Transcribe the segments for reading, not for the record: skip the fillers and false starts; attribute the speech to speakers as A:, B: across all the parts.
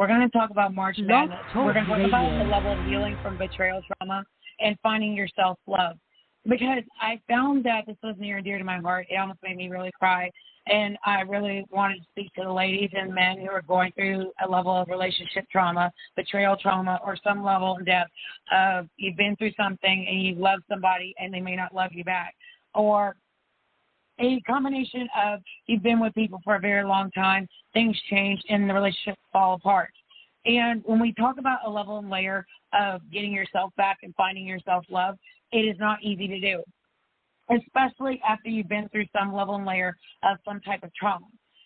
A: We're going to talk about March
B: Blog
A: Madness.
B: Talk
A: We're going to talk about the
B: Radio.
A: level of healing from betrayal trauma and finding your self-love. Because I found that this was near and dear to my heart. It almost made me really cry. And I really wanted to speak to the ladies and men who are going through a level of relationship trauma, betrayal trauma, or some level in depth of you've been through something and you've loved somebody and they may not love you back. Or a combination of you've been with people for a very long time, things change, and the relationship fall apart. And when we talk about a level and layer of getting yourself back and finding your self-love, it is not easy to do, especially after you've been through some level and layer of some type of trauma.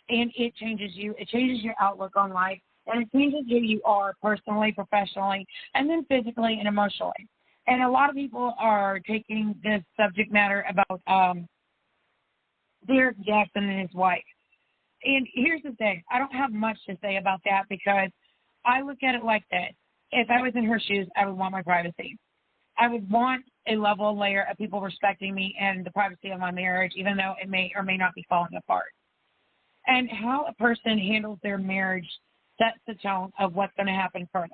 A: And it changes you. It changes your outlook on life, and it changes who you are personally, professionally, and then physically and emotionally. And a lot of people are taking this subject matter about Derek Jackson and his wife. And here's the thing. I don't have much to say about that because I look at it like this. If I was in her shoes, I would want my privacy. I would want a level and layer of people respecting me and the privacy of my marriage, even though it may or may not be falling apart. And how a person handles their marriage sets the tone of what's going to happen further.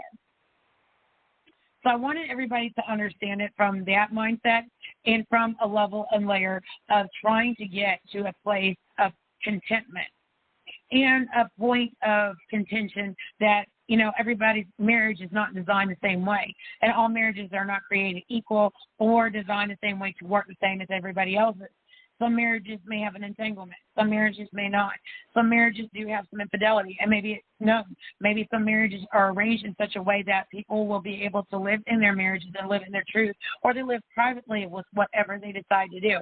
A: So I wanted everybody to understand it from that mindset and from a level and layer of trying to get to a place of contentment and a point of contention that, you know, everybody's marriage is not designed the same way. And all marriages are not created equal or designed the same way to work the same as everybody else's. Some marriages may have an entanglement. Some marriages may not. Some marriages do have some infidelity, and maybe it's no. Maybe some marriages are arranged in such a way that people will be able to live in their marriages and live in their truth, or they live privately with whatever they decide to do.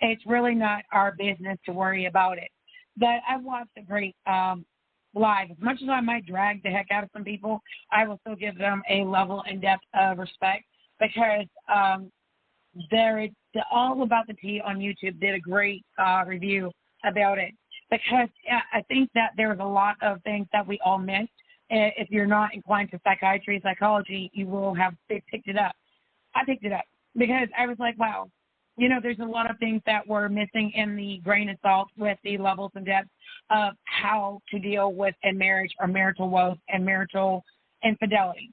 A: It's really not our business to worry about it. But I watched a great live. As much as I might drag the heck out of some people, I will still give them a level and depth of respect because they're all about the tea on YouTube did a great review about it because I think that there was a lot of things that we all missed. If you're not inclined to psychiatry, psychology, you will have picked it up. I picked it up because I was like, wow, you know, there's a lot of things that were missing in the grain of salt with the levels and depth of how to deal with a marriage or marital woes and marital infidelity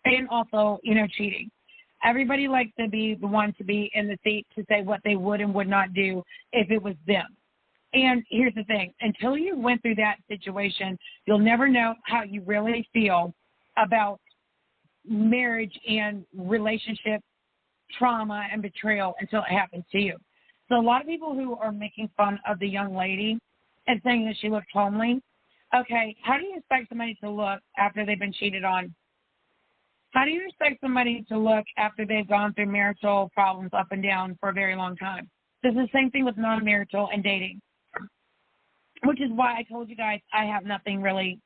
A: and also, you know, cheating. Everybody likes to be the one to be in the seat to say what they would and would not do if it was them. And here's the thing. Until you went through that situation, you'll never know how you really feel about marriage and relationship trauma and betrayal until it happens to you. So a lot of people who are making fun of the young lady and saying that she looked homely, okay, how do you expect somebody to look after they've been cheated on? How do you expect somebody to look after they've gone through marital problems up and down for a very long time? This is the same thing with non-marital and dating, which is why I told you guys I have nothing really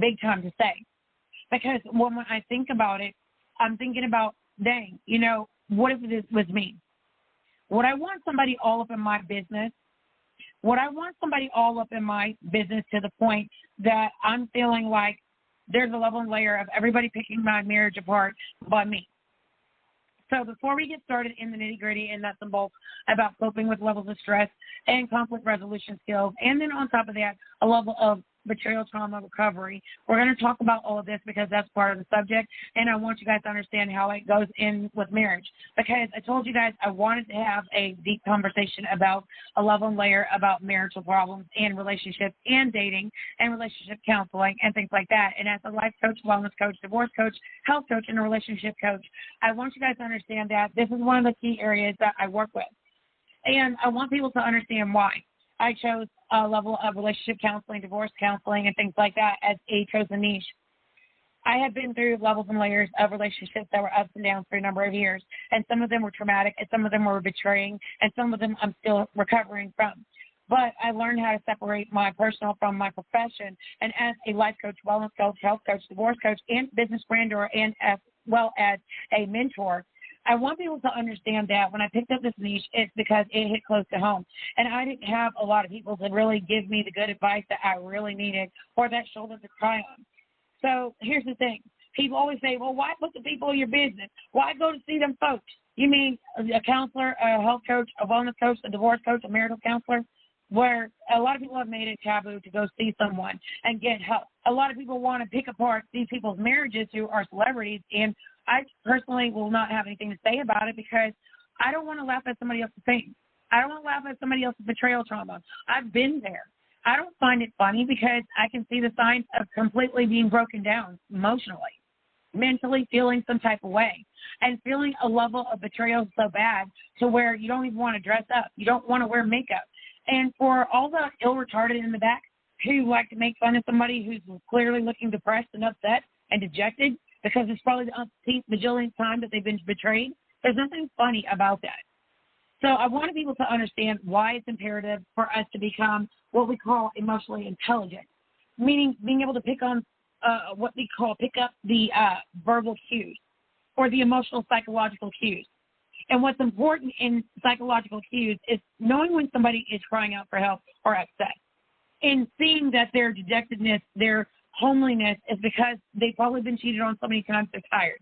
A: big time to say. Because when I think about it, I'm thinking about, dang, you know, what if it was me? Would I want somebody all up in my business? Would I want somebody all up in my business to the point that I'm feeling like there's a level and layer of everybody picking my marriage apart but me? So before we get started in the nitty-gritty and nuts and bolts about coping with levels of stress and conflict resolution skills, and then on top of that, a level of betrayal trauma recovery, we're going to talk about all of this because that's part of the subject, and I want you guys to understand how it goes in with marriage. Because I told you guys I wanted to have a deep conversation about a level and layer about marital problems and relationships and dating and relationship counseling and things like that. And as a life coach, wellness coach, divorce coach, health coach, and a relationship coach, I want you guys to understand that this is one of the key areas that I work with. And I want people to understand why I chose a level of relationship counseling, divorce counseling, and things like that as a chosen niche. I have been through levels and layers of relationships that were ups and downs for a number of years, and some of them were traumatic, and some of them were betraying, and some of them I'm still recovering from. But I learned how to separate my personal from my profession, and as a life coach, wellness coach, health coach, divorce coach, and business brander, and as well as a mentor, I want people to understand that when I picked up this niche, it's because it hit close to home. And I didn't have a lot of people to really give me the good advice that I really needed or that shoulder to cry on. So here's the thing. People always say, well, why put the people in your business? Why go to see them folks? You mean a counselor, a health coach, a wellness coach, a divorce coach, a marital counselor? where a lot of people have made it taboo to go see someone and get help. A lot of people want to pick apart these people's marriages who are celebrities, and I personally will not have anything to say about it because I don't want to laugh at somebody else's pain. I don't want to laugh at somebody else's betrayal trauma. I've been there. I don't find it funny because I can see the signs of completely being broken down emotionally, mentally feeling some type of way, and feeling a level of betrayal so bad to where you don't even want to dress up. You don't want to wear makeup. And for all the ill-retarded in the back who like to make fun of somebody who's clearly looking depressed and upset and dejected because it's probably the umpteenth bajillionth time that they've been betrayed, there's nothing funny about that. So I want people to understand why it's imperative for us to become what we call emotionally intelligent, meaning being able to pick up the verbal cues or the emotional psychological cues. And what's important in psychological cues is knowing when somebody is crying out for help or upset, and seeing that their dejectedness, their homeliness is because they've probably been cheated on so many times they're tired.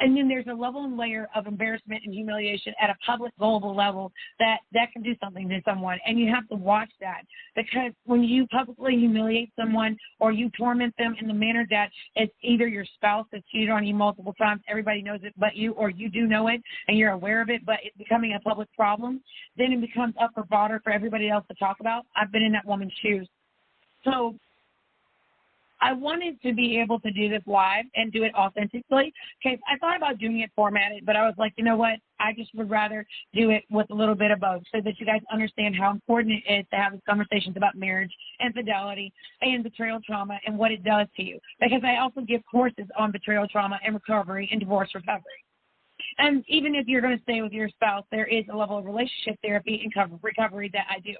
A: And then there's a level and layer of embarrassment and humiliation at a public global level that can do something to someone. And you have to watch that, because when you publicly humiliate someone or you torment them in the manner that it's either your spouse has cheated on you multiple times, everybody knows it but you, or you do know it and you're aware of it, but it's becoming a public problem, then it becomes up for fodder for everybody else to talk about. I've been in that woman's shoes. So I wanted to be able to do this live and do it authentically. Okay, I thought about doing it formatted, but I was like, you know what? I just would rather do it with a little bit of both so that you guys understand how important it is to have these conversations about marriage, infidelity, and betrayal trauma and what it does to you. Because I also give courses on betrayal trauma and recovery and divorce recovery. And even if you're going to stay with your spouse, there is a level of relationship therapy and recovery that I do.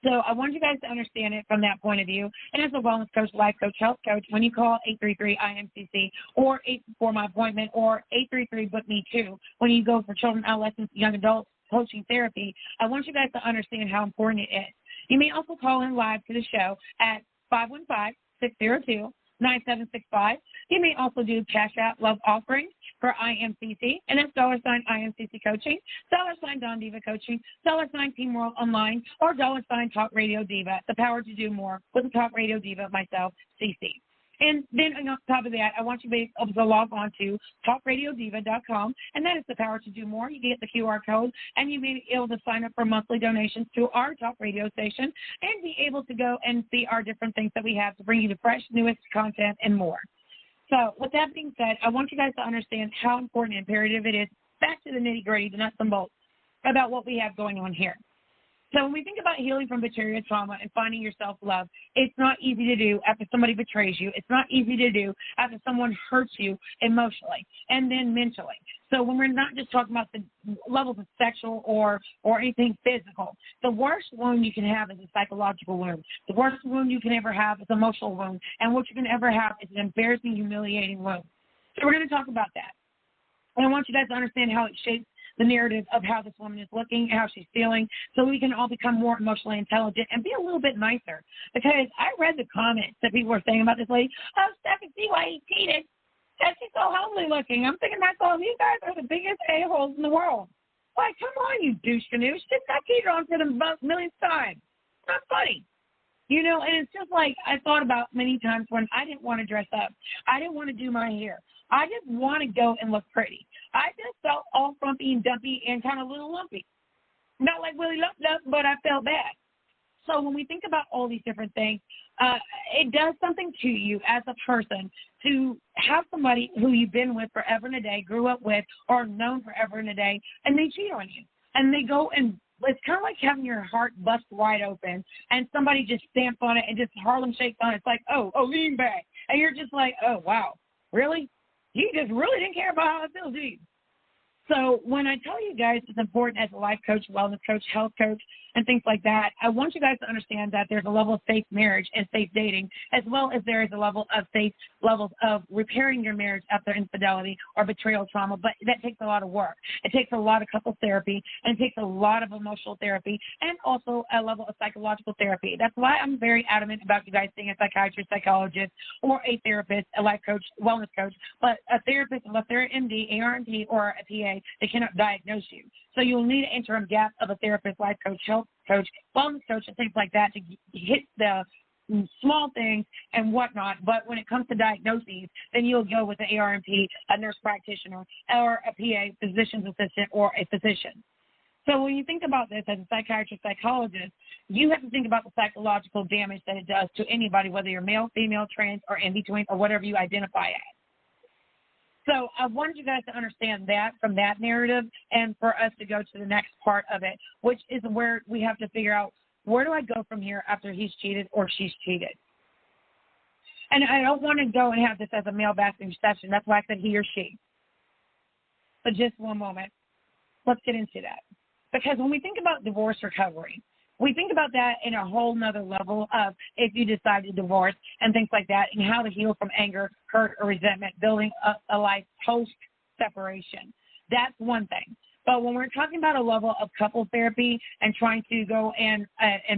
A: So I want you guys to understand it from that point of view. And as a wellness coach, life coach, health coach, when you call 833-IMCC or 844 my appointment or 833-BOOK-ME-TOO, when you go for children, adolescents, young adults coaching therapy, I want you guys to understand how important it is. You may also call in live to the show at 515-602-9765. You may also do Cash App Love Offerings for IMCC, and that's $IMCC Coaching, $Don Diva Coaching, Team World Online, or $Talk Radio Diva, the power to do more with the Talk Radio Diva, myself, CC. And then on top of that, I want you to be able to log on to talkradiodiva.com, and that is the power to do more. You get the QR code, and you may be able to sign up for monthly donations to our talk radio station and be able to go and see our different things that we have to bring you the fresh, newest content and more. So with that being said, I want you guys to understand how important and imperative it is, back to the nitty-gritty, the nuts and bolts, about what we have going on here. So when we think about healing from betrayal trauma and finding your self-love, it's not easy to do after somebody betrays you. It's not easy to do after someone hurts you emotionally and then mentally. So when we're not just talking about the levels of sexual or anything physical, the worst wound you can have is a psychological wound. The worst wound you can ever have is an emotional wound. And what you can ever have is an embarrassing, humiliating wound. So we're going to talk about that. And I want you guys to understand how it shapes the narrative of how this woman is looking, how she's feeling, so we can all become more emotionally intelligent and be a little bit nicer. Because I read the comments that people were saying about this lady. Oh, Steph can see why he cheated. And she's so homely looking. I'm thinking myself, you guys are the biggest a-holes in the world. Like, come on, you douche canoe. She got cheated on for the millionth time. It's not funny. You know, and it's just like I thought about many times when I didn't want to dress up. I didn't want to do my hair. I just want to go and look pretty. I just felt all frumpy and dumpy and kind of a little lumpy. Not like Willie Lump Lump, but I felt bad. So when we think about all these different things, it does something to you as a person to have somebody who you've been with forever and a day, grew up with, or known forever and a day, and they cheat on you. And they go and it's kind of like having your heart bust wide open and somebody just stamps on it and just Harlem shakes on it. It's like, oh, lean back. And you're just like, oh, wow, really? You just really didn't care about how I feel, do you? So when I tell you guys it's important as a life coach, wellness coach, health coach, and things like that, I want you guys to understand that there's a level of safe marriage and safe dating, as well as there is a level of safe levels of repairing your marriage after infidelity or betrayal trauma. But that takes a lot of work. It takes a lot of couples therapy, and it takes a lot of emotional therapy, and also a level of psychological therapy. That's why I'm very adamant about you guys seeing a psychiatrist, psychologist, or a therapist, a life coach, wellness coach. But a therapist, unless they're an MD, ARNP, or a PA, they cannot diagnose you. So you'll need an interim gap of a therapist, life coach, health coach, wellness coach, and things like that to hit the small things and whatnot. But when it comes to diagnoses, then you'll go with an ARNP, a nurse practitioner, or a PA, physician's assistant, or a physician. So when you think about this as a psychiatrist, psychologist, you have to think about the psychological damage that it does to anybody, whether you're male, female, trans, or in between, or whatever you identify as. So I wanted you guys to understand that from that narrative, and for us to go to the next part of it, which is where we have to figure out, where do I go from here after he's cheated or she's cheated? And I don't want to go and have this as a male basking session. That's why I said he or she. But just one moment. Let's get into that. Because when we think about divorce recovery, we think about that in a whole nother level of if you decide to divorce and things like that, and how to heal from anger, hurt, or resentment, building a life post-separation. That's one thing. But when we're talking about a level of couple therapy and trying to go and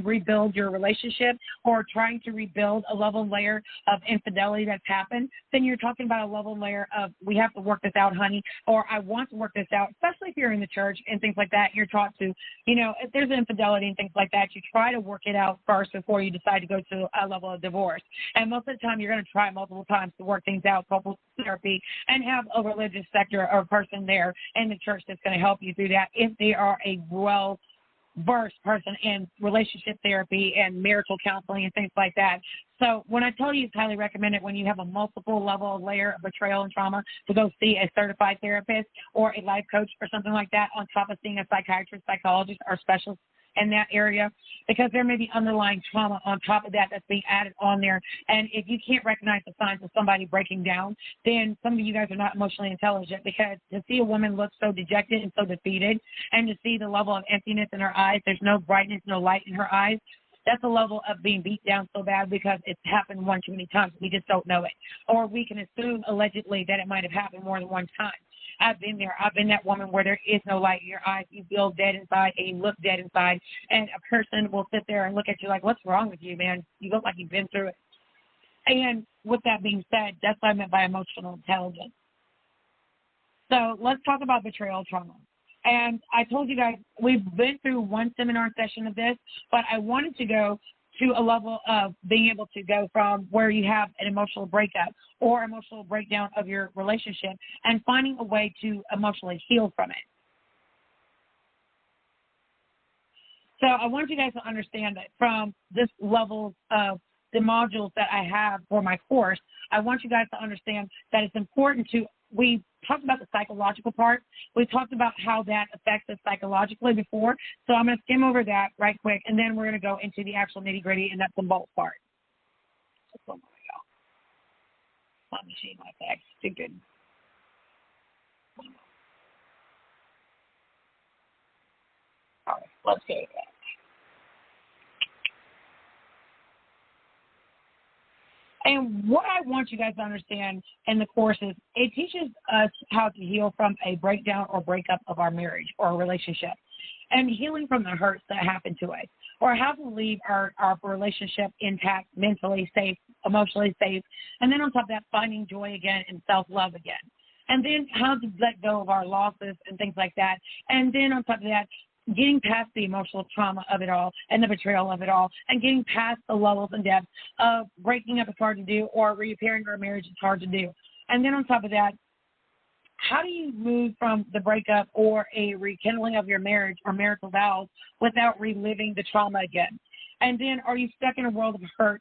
A: rebuild your relationship, or trying to rebuild a level layer of infidelity that's happened, then you're talking about a level layer of, we have to work this out, honey, or I want to work this out, especially if you're in the church and things like that. You're taught to, if there's infidelity and things like that, you try to work it out first before you decide to go to a level of divorce. And most of the time, you're going to try multiple times to work things out, couple therapy, and have a religious sector or person there in the church that's going to help you through that if they are a well-versed person in relationship therapy and marital counseling and things like that. So when I tell you it's highly recommended when you have a multiple level layer of betrayal and trauma to go see a certified therapist or a life coach or something like that on top of seeing a psychiatrist, psychologist, or specialist in that area, because there may be underlying trauma on top of that that's being added on there. And if you can't recognize the signs of somebody breaking down, then some of you guys are not emotionally intelligent, because to see a woman look so dejected and so defeated, and to see the level of emptiness in her eyes, there's no brightness, no light in her eyes, that's a level of being beat down so bad because it's happened one too many times. We just don't know it. Or we can assume allegedly that it might have happened more than one time. I've been there. I've been that woman where there is no light in your eyes. You feel dead inside and you look dead inside. And a person will sit there and look at you like, what's wrong with you, man? You look like you've been through it. And with that being said, that's what I meant by emotional intelligence. So let's talk about betrayal trauma. And I told you guys, we've been through one seminar session of this, but I wanted to go to a level of being able to go from where you have an emotional breakup or emotional breakdown of your relationship and finding a way to emotionally heal from it. So I want you guys to understand that from this level of the modules that I have for my course, I want you guys to understand that it's important to, we talked about the psychological part. We talked about how that affects us psychologically before. So I'm going to skim over that right quick, and then we're going to go into the actual nitty-gritty and nuts and bolts part. Oh, my God. My machine like that. Too good. All right, let's go with that. And what I want you guys to understand in the course is it teaches us how to heal from a breakdown or breakup of our marriage or relationship, and healing from the hurts that happened to us, or how to leave our relationship intact, mentally safe, emotionally safe, and then on top of that, finding joy again and self-love again. And then how to let go of our losses and things like that. And then on top of that, getting past the emotional trauma of it all and the betrayal of it all, and getting past the levels and depths of breaking up is hard to do, or repairing our marriage is hard to do. And then on top of that, how do you move from the breakup or a rekindling of your marriage or marital vows without reliving the trauma again? And then are you stuck in a world of hurt?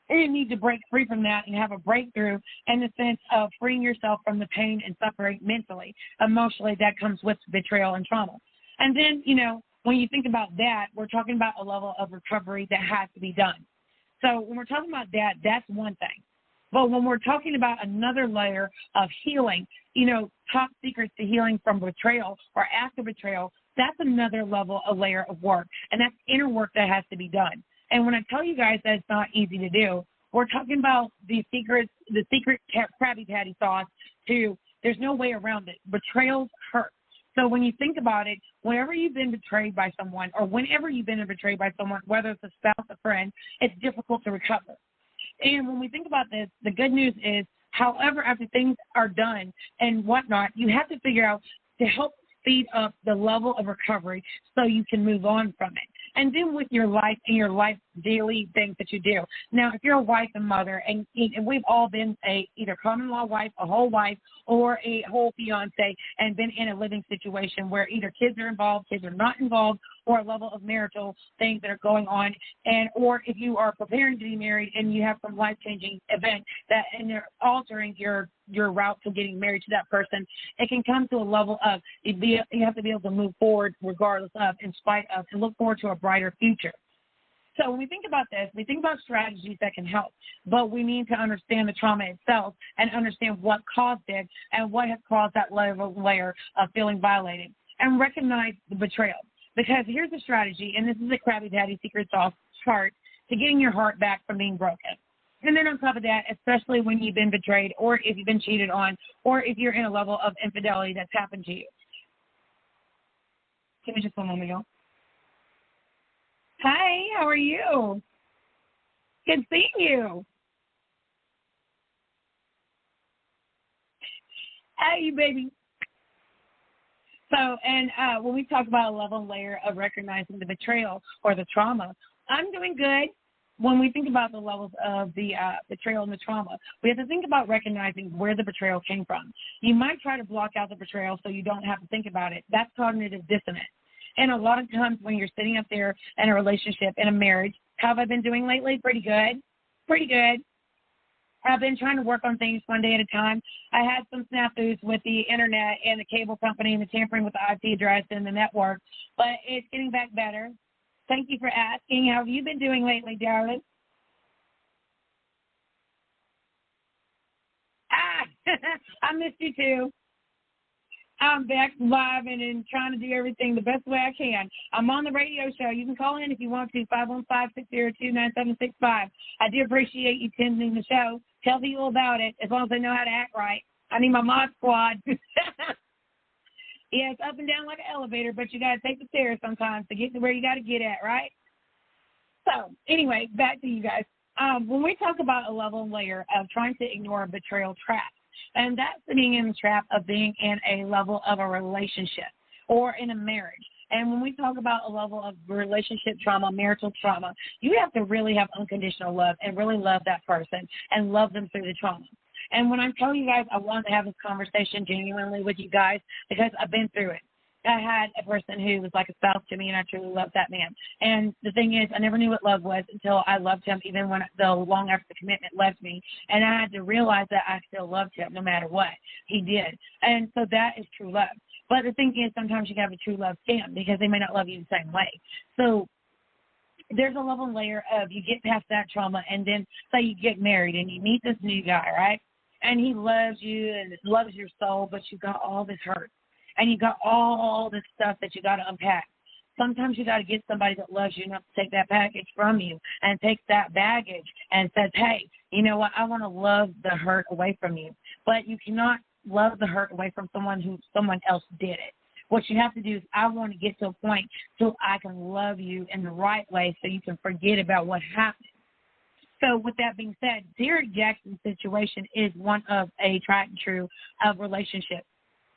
A: And you need to break free from that and have a breakthrough in the sense of freeing yourself from the pain and suffering mentally, emotionally that comes with betrayal and trauma. And then, when you think about that, we're talking about a level of recovery that has to be done. So when we're talking about that, that's one thing. But when we're talking about another layer of healing, top secrets to healing from betrayal or after betrayal, that's another level, a layer of work. And that's inner work that has to be done. And when I tell you guys that it's not easy to do, we're talking about the secret Krabby Patty sauce to there's no way around it. Betrayals hurt. So when you think about it, whenever you've been betrayed by someone, or whenever you've been betrayed by someone, whether it's a spouse, a friend, it's difficult to recover. And when we think about this, the good news is, however, after things are done and whatnot, you have to figure out to help speed up the level of recovery so you can move on from it. and then with your life and your life daily things that you do. Now, if you're a wife and mother, and we've all been either common law wife, a whole wife, or a whole fiance, and been in a living situation where either kids are involved, kids are not involved, or a level of marital things that are going on, and or if you are preparing to be married and you have some life-changing event that and they're altering your route to getting married to that person, it can come to a level of you have to be able to move forward regardless of, in spite of, and look forward to a brighter future. So when we think about this, we think about strategies that can help, but we need to understand the trauma itself and understand what caused it and what has caused that layer of feeling violated, and recognize the betrayal. Because here's a strategy, and this is a Krabby Patty secret sauce chart to getting your heart back from being broken. And then on top of that, especially when you've been betrayed or if you've been cheated on or if you're in a level of infidelity that's happened to you. Give me just one moment, y'all. Hi, how are you? Good seeing you. Hey, baby. So, and when we talk about a level and layer of recognizing the betrayal or the trauma, I'm doing good. When we think about the levels of the betrayal and the trauma, we have to think about recognizing where the betrayal came from. You might try to block out the betrayal so you don't have to think about it. That's cognitive dissonance. And a lot of times when you're sitting up there in a relationship, in a marriage, how have I been doing lately? Pretty good. Pretty good. I've been trying to work on things one day at a time. I had some snafus with the internet and the cable company and the tampering with the IP address and the network, but it's getting back better. Thank you for asking. How have you been doing lately, darling? I missed you too. I'm back live and trying to do everything the best way I can. I'm on the radio show. You can call in if you want to, 515-602-9765. I do appreciate you attending the show. Tell people about it as long as they know how to act right. I need my mod squad. Yeah, it's up and down like an elevator, but you got to take the stairs sometimes to get to where you got to get at, right? So, anyway, back to you guys. When we talk about a level and layer of trying to ignore a betrayal trap, and that's being in the trap of being in a level of a relationship or in a marriage. And when we talk about a level of relationship trauma, marital trauma, you have to really have unconditional love and really love that person and love them through the trauma. And when I'm telling you guys, I want to have this conversation genuinely with you guys because I've been through it. I had a person who was like a spouse to me, and I truly loved that man. And the thing is, I never knew what love was until I loved him, even when long after the commitment left me. And I had to realize that I still loved him no matter what he did. And so that is true love. But the thing is, sometimes you have a true love scam because they may not love you the same way. So there's a level and layer of you get past that trauma, and then say you get married and you meet this new guy, right? And he loves you and loves your soul, but you got all this hurt. And you got all this stuff that you got to unpack. Sometimes you got to get somebody that loves you enough to take that package from you and takes that baggage and says, hey, you know what, I want to love the hurt away from you. But you cannot love the hurt away from someone else did it. What you have to do is I want to get to a point so I can love you in the right way so you can forget about what happened. So with that being said, Derek Jackson's situation is one of a tried and true of relationship.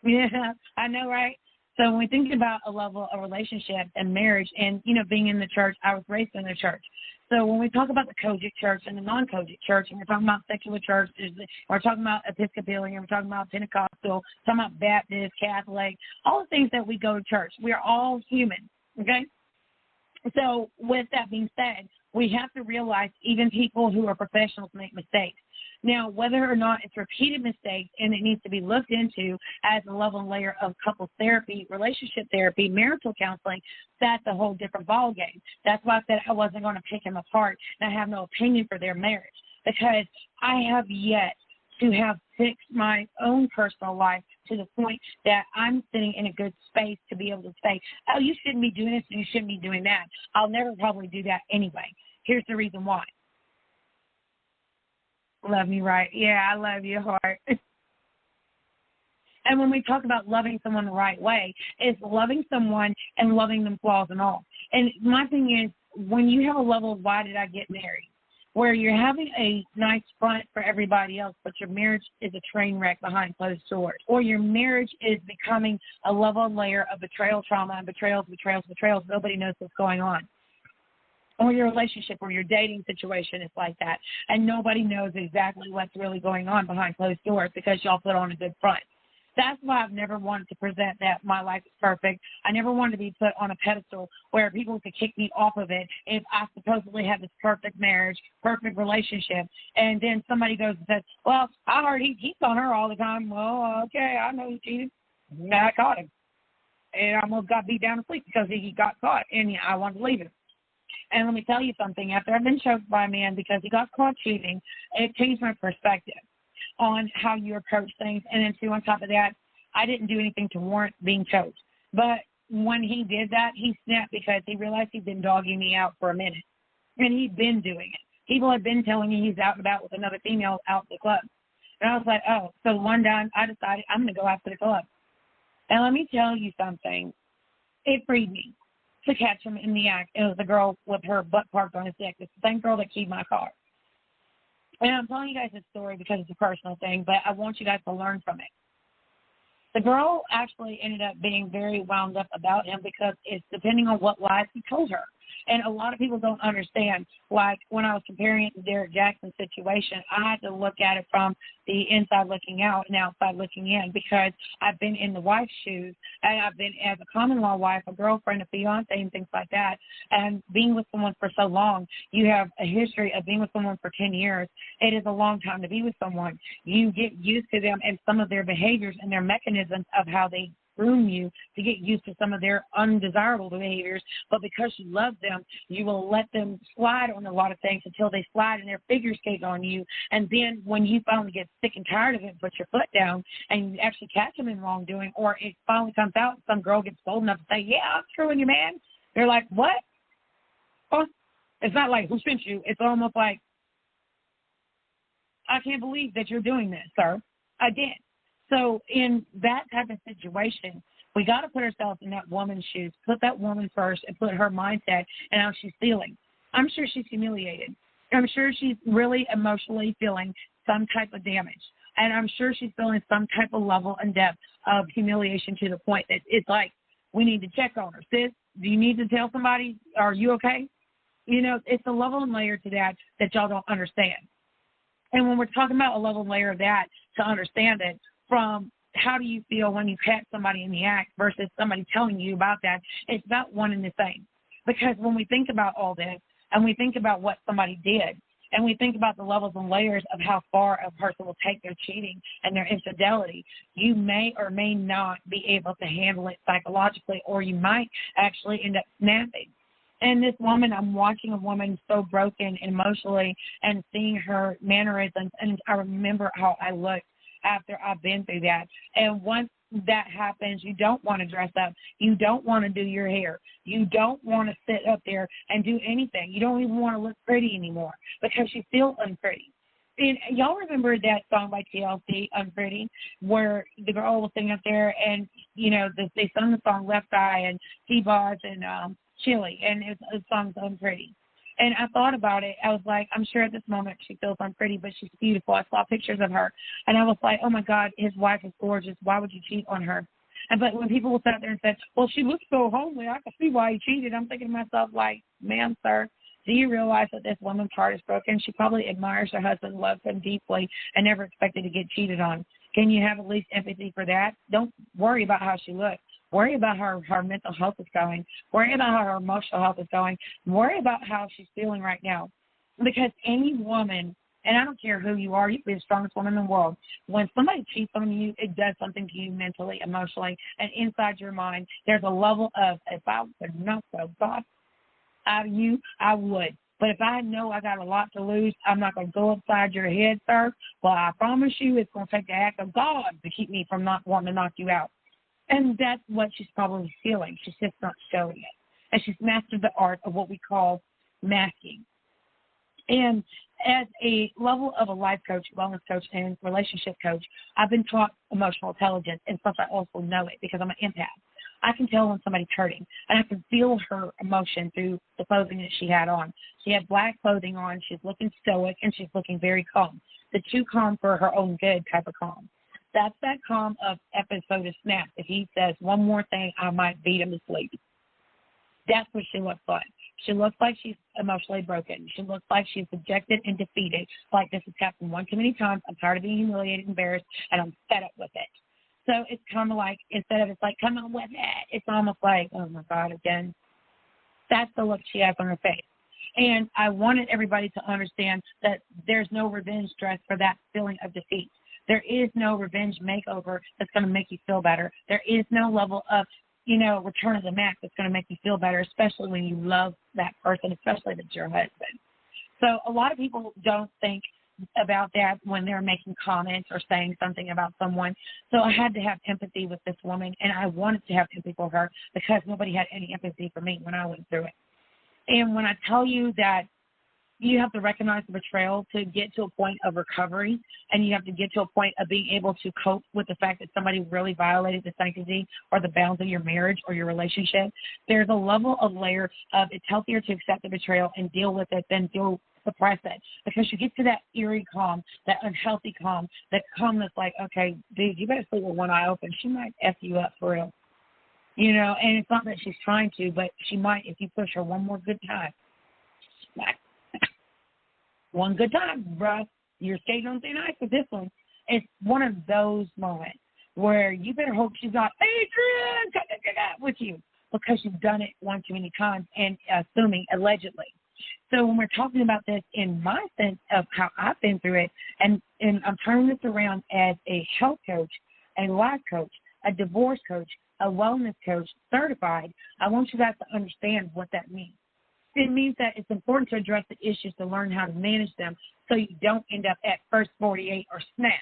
A: Yeah, I know, right? So when we think about a level of relationship and marriage and, being in the church, I was raised in the church. So when we talk about the Kojic church and the non-Kojic church, and we're talking about secular churches, we're talking about Episcopalian, we're talking about Pentecostal, we're talking about Baptist, Catholic, all the things that we go to church. We are all human, okay? So with that being said, we have to realize even people who are professionals make mistakes. Now, whether or not it's repeated mistakes and it needs to be looked into as a level and layer of couples therapy, relationship therapy, marital counseling, that's a whole different ballgame. That's why I said I wasn't going to pick them apart, and I have no opinion for their marriage because I have yet to have fixed my own personal life to the point that I'm sitting in a good space to be able to say, oh, you shouldn't be doing this and you shouldn't be doing that. I'll never probably do that anyway. Here's the reason why. Love me right. Yeah, I love you, heart. And when we talk about loving someone the right way, it's loving someone and loving them flaws and all. And my thing is, when you have a level of why did I get married, where you're having a nice front for everybody else, but your marriage is a train wreck behind closed doors, or your marriage is becoming a level and layer of betrayal trauma and betrayals. Nobody knows what's going on. or your relationship or your dating situation is like that. And nobody knows exactly what's really going on behind closed doors because y'all put on a good front. That's why I've never wanted to present that my life is perfect. I never wanted to be put on a pedestal where people could kick me off of it if I supposedly have this perfect marriage, perfect relationship, and then somebody goes and says, well, I heard he cheats on her all the time. Well, okay, I know he cheated. I caught him. And I almost got beat down to sleep because he got caught, and I wanted to leave him. And let me tell you something. After I've been choked by a man because he got caught cheating, it changed my perspective on how you approach things. And then, too, on top of that, I didn't do anything to warrant being choked. But when he did that, he snapped because he realized he'd been dogging me out for a minute. And he'd been doing it. People had been telling me he's out and about with another female out at the club. And I was like, oh. So one time I decided I'm going to go out to the club. And let me tell you something. It freed me to catch him in the act. It was the girl with her butt parked on his dick. It's the same girl that keyed my car. And I'm telling you guys this story because it's a personal thing, but I want you guys to learn from it. The girl actually ended up being very wound up about him because it's depending on what lies he told her. And a lot of people don't understand. Like when I was comparing it to Derek Jackson's situation, I had to look at it from the inside looking out and outside looking in because I've been in the wife's shoes and I've been as a common law wife, a girlfriend, a fiance, and things like that. And being with someone for so long, you have a history of being with someone for 10 years. It is a long time to be with someone. You get used to them and some of their behaviors and their mechanisms of how they groom you to get used to some of their undesirable behaviors, but because you love them, you will let them slide on a lot of things until they slide and their figure skate on you. And then when you finally get sick and tired of it, put your foot down and you actually catch them in wrongdoing, or it finally comes out, some girl gets bold enough to say, yeah, I'm screwing you, man. They're like, what? Oh, it's not like, who sent you? It's almost like, I can't believe that you're doing this, sir. I did. So in that type of situation, we got to put ourselves in that woman's shoes, put that woman first and put her mindset and how she's feeling. I'm sure she's humiliated. I'm sure she's really emotionally feeling some type of damage. And I'm sure she's feeling some type of level and depth of humiliation to the point that it's like, we need to check on her. Sis, do you need to tell somebody, are you okay? You know, it's a level and layer to that y'all don't understand. And when we're talking about a level and layer of that, to understand it, from how do you feel when you catch somebody in the act versus somebody telling you about that, it's about one and the same. Because when we think about all this and we think about what somebody did and we think about the levels and layers of how far a person will take their cheating and their infidelity, you may or may not be able to handle it psychologically, or you might actually end up snapping. And this woman, I'm watching a woman so broken emotionally and seeing her mannerisms, and I remember how I looked after I've been through that. And once that happens, you don't want to dress up. You don't want to do your hair. You don't want to sit up there and do anything. You don't even want to look pretty anymore because you feel unpretty. And y'all remember that song by TLC, Unpretty, where the girl was singing up there and, you know, they sung the song Left Eye and T-Boz and Chili, and the song's Unpretty. And I thought about it. I was like, I'm sure at this moment she feels unpretty, but she's beautiful. I saw pictures of her, and I was like, oh, my God, his wife is gorgeous. Why would you cheat on her? And but when people sat there and said, well, she looks so homely, I can see why he cheated, I'm thinking to myself, like, ma'am, sir, do you realize that this woman's heart is broken? She probably admires her husband, loves him deeply, and never expected to get cheated on. Can you have at least empathy for that? Don't worry about how she looks. Worry about how her mental health is going. Worry about how her emotional health is going. Worry about how she's feeling right now. Because any woman, and I don't care who you are, you can be the strongest woman in the world. When somebody cheats on you, it does something to you mentally, emotionally, and inside your mind. There's a level of, if I would knock the God out of you, I would. But if I know I got a lot to lose, I'm not going to go upside your head, sir. Well, I promise you it's going to take the act of God to keep me from not wanting to knock you out. And that's what she's probably feeling. She's just not showing it. And she's mastered the art of what we call masking. And as a level of a life coach, wellness coach, and relationship coach, I've been taught emotional intelligence, and plus I also know it because I'm an empath. I can tell when somebody's hurting, and I can feel her emotion through the clothing that she had on. She had black clothing on. She's looking stoic, and she's looking very calm. The too calm for her own good type of calm. That's that calm of episode of Snap. If he says one more thing, I might beat him to sleep. That's what she looks like. She looks like she's emotionally broken. She looks like she's dejected and defeated. Like, this has happened one too many times. I'm tired of being humiliated, embarrassed, and I'm fed up with it. So it's kind of like, instead of it's like, come on with it, it's almost like, oh, my God, again. That's the look she has on her face. And I wanted everybody to understand that there's no revenge dress for that feeling of defeat. There is no revenge makeover that's going to make you feel better. There is no level of, return of the Mac that's going to make you feel better, especially when you love that person, especially if it's your husband. So a lot of people don't think about that when they're making comments or saying something about someone. So I had to have empathy with this woman, and I wanted to have empathy for her because nobody had any empathy for me when I went through it. And when I tell you that you have to recognize the betrayal to get to a point of recovery, and you have to get to a point of being able to cope with the fact that somebody really violated the sanctity or the bounds of your marriage or your relationship, there's a level of layer of it's healthier to accept the betrayal and deal with it than suppress it, because you get to that eerie calm, that unhealthy calm, that calm that's like, okay, dude, you better sleep with one eye open. She might F you up for real. And it's not that she's trying to, but she might if you push her one more good time. One good time, bruh. You're skating on thin ice with this one. It's one of those moments where you better hope she's not, Adrian, with you, because you've done it one too many times and allegedly. So when we're talking about this in my sense of how I've been through it, and I'm turning this around as a health coach, a life coach, a divorce coach, a wellness coach, certified, I want you guys to understand what that means. It means that it's important to address the issues to learn how to manage them so you don't end up at first 48 or snap.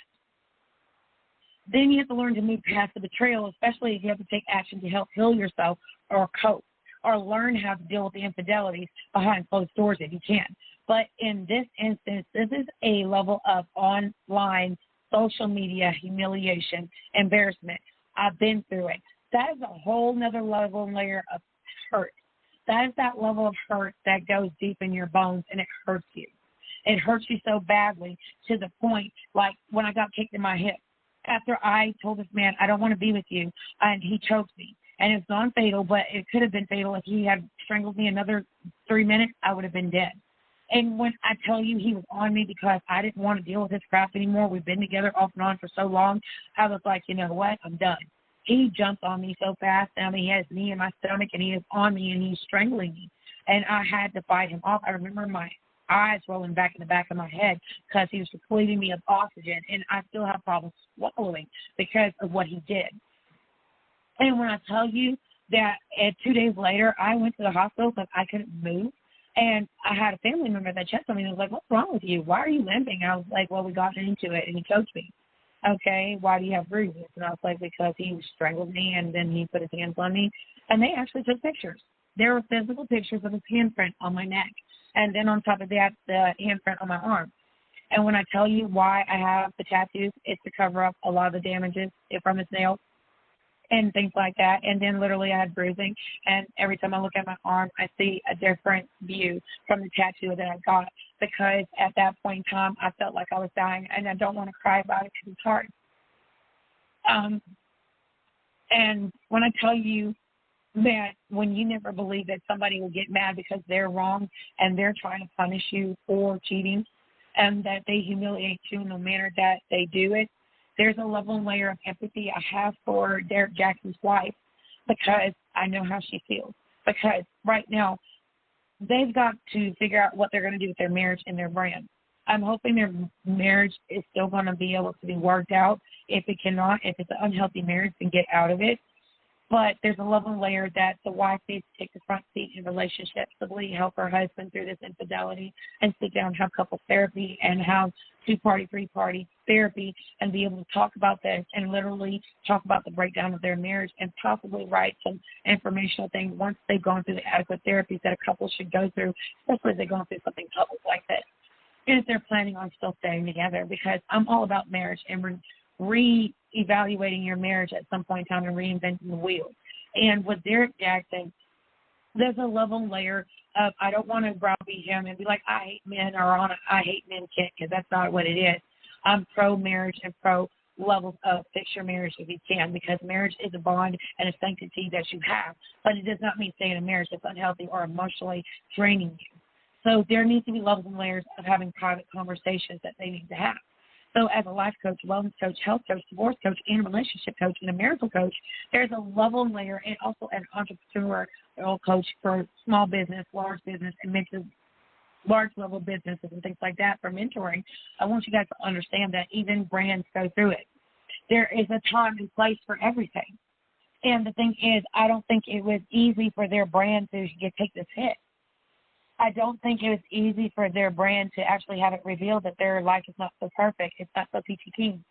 A: Then you have to learn to move past the betrayal, especially if you have to take action to help heal yourself or cope, or learn how to deal with the infidelities behind closed doors if you can. But in this instance, this is a level of online social media humiliation, embarrassment. I've been through it. That is a whole nother level and layer of hurt. That is that level of hurt that goes deep in your bones, and it hurts you. It hurts you so badly to the point, like when I got kicked in my hip. After I told this man, I don't want to be with you, and he choked me. And it's non-fatal, but it could have been fatal. If he had strangled me another 3 minutes, I would have been dead. And when I tell you he was on me because I didn't want to deal with his crap anymore, we've been together off and on for so long, I was like, you know what, I'm done. He jumped on me so fast. I mean, he has me in my stomach, and he is on me, and he's strangling me. And I had to fight him off. I remember my eyes rolling back in the back of my head because he was depleting me of oxygen, and I still have problems swallowing because of what he did. And when I tell you that 2 days later, I went to the hospital because I couldn't move, and I had a family member that checked on me and was like, what's wrong with you? Why are you limping? I was like, well, we got into it, and he choked me. Okay, why do you have bruises? And I was like, because he strangled me, and then he put his hands on me. And they actually took pictures. There were physical pictures of his handprint on my neck. And then on top of that, the handprint on my arm. And when I tell you why I have the tattoos, it's to cover up a lot of the damages from his nails and things like that. And then literally I had bruising. And every time I look at my arm, I see a different view from the tattoo that I got. Because at that point in time, I felt like I was dying. And I don't want to cry about it because it's hard. And when I tell you that when you never believe that somebody will get mad because they're wrong and they're trying to punish you for cheating, and that they humiliate you in the manner that they do it, there's a level and layer of empathy I have for Derek Jackson's wife, because I know how she feels. Because right now, they've got to figure out what they're going to do with their marriage and their brand. I'm hoping their marriage is still going to be able to be worked out. If it cannot, if it's an unhealthy marriage, then get out of it. But there's a level and layer that the wife needs to take the front seat in relationships to really help her husband through this infidelity, and sit down and have couples therapy and have two-party, three-party therapy, and be able to talk about this and literally talk about the breakdown of their marriage, and possibly write some informational things once they've gone through the adequate therapies that a couple should go through, especially if they're going through something public like this, and if they're planning on still staying together, because I'm all about marriage and re-evaluating your marriage at some point in time and reinventing the wheel. And with Derek Jackson, there's a level and layer of, I don't want to browbeat him and be like, I hate men, or on a I hate men kick, because that's not what it is. I'm pro-marriage and pro levels of fix your marriage if you can, because marriage is a bond and a sanctity that you have. But it does not mean stay in a marriage that's unhealthy or emotionally draining you. So there needs to be levels and layers of having private conversations that they need to have. So as a life coach, wellness coach, health coach, divorce coach, and relationship coach, and a marital coach, there's a level and layer, and also an entrepreneurial coach for small business, large business, and large level businesses and things like that for mentoring. I want you guys to understand that even brands go through it. There is a time and place for everything. And the thing is, I don't think it was easy for their brand to take this hit. I don't think it was easy for their brand to actually have it revealed that their life is not so perfect. It's not so peachy keen.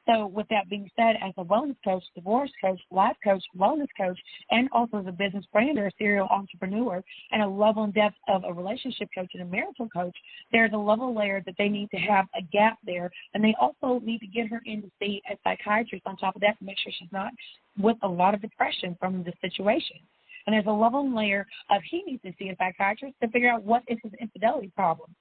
A: So with that being said, as a wellness coach, divorce coach, life coach, wellness coach, and also as a business brander, a serial entrepreneur, and a level and depth of a relationship coach and a marital coach, there's a level layer that they need to have a gap there. And they also need to get her in to see a psychiatrist on top of that to make sure she's not with a lot of depression from the situation. And there's a level and layer of he needs to see a psychiatrist to figure out what is his infidelity problem.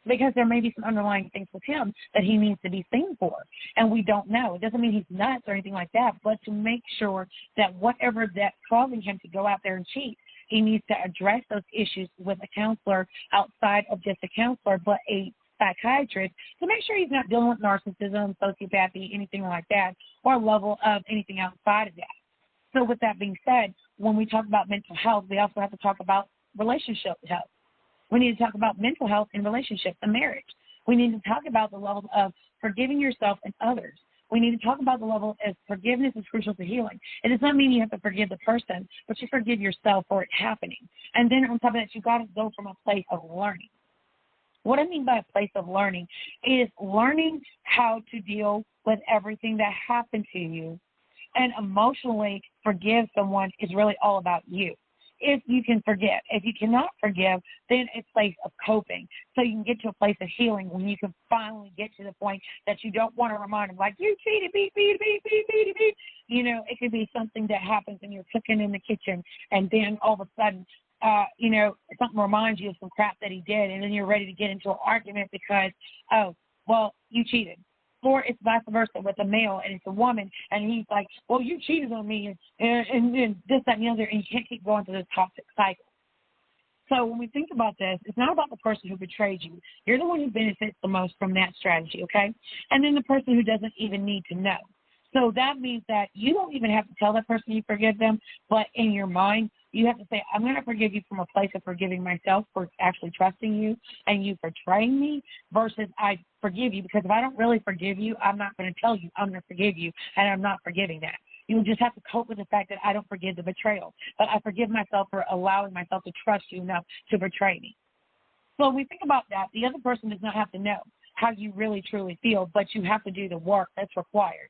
A: Because there may be some underlying things with him that he needs to be seen for. And we don't know. It doesn't mean he's nuts or anything like that, but to make sure that whatever that's causing him to go out there and cheat, he needs to address those issues with a counselor outside of just a counselor, but a psychiatrist, to make sure he's not dealing with narcissism, sociopathy, anything like that, or a level of anything outside of that. So with that being said, when we talk about mental health, we also have to talk about relationship health. We need to talk about mental health in relationships and marriage. We need to talk about the level of forgiving yourself and others. We need to talk about the level of forgiveness is crucial to healing. It does not mean you have to forgive the person, but you forgive yourself for it happening. And then on top of that, you've got to go from a place of learning. What I mean by a place of learning is learning how to deal with everything that happened to you. And emotionally forgive someone is really all about you. If you can forgive. If you cannot forgive, then it's a place of coping. So you can get to a place of healing when you can finally get to the point that you don't want to remind them, like, you cheated, beep. You know, it could be something that happens and you're cooking in the kitchen, and then all of a sudden, something reminds you of some crap that he did, and then you're ready to get into an argument because, oh, well, you cheated. Or it's vice versa with a male and it's a woman, and he's like, well, you cheated on me, and this, that, and the other, and you can't keep going through this toxic cycle. So when we think about this, it's not about the person who betrayed you. You're the one who benefits the most from that strategy, okay? And then the person who doesn't even need to know. So that means that you don't even have to tell that person you forgive them, but in your mind, you have to say, I'm going to forgive you from a place of forgiving myself for actually trusting you and you betraying me, versus I forgive you, because if I don't really forgive you, I'm not going to tell you I'm going to forgive you, and I'm not forgiving that. You just have to cope with the fact that I don't forgive the betrayal, but I forgive myself for allowing myself to trust you enough to betray me. So when we think about that, the other person does not have to know how you really truly feel, but you have to do the work that's required.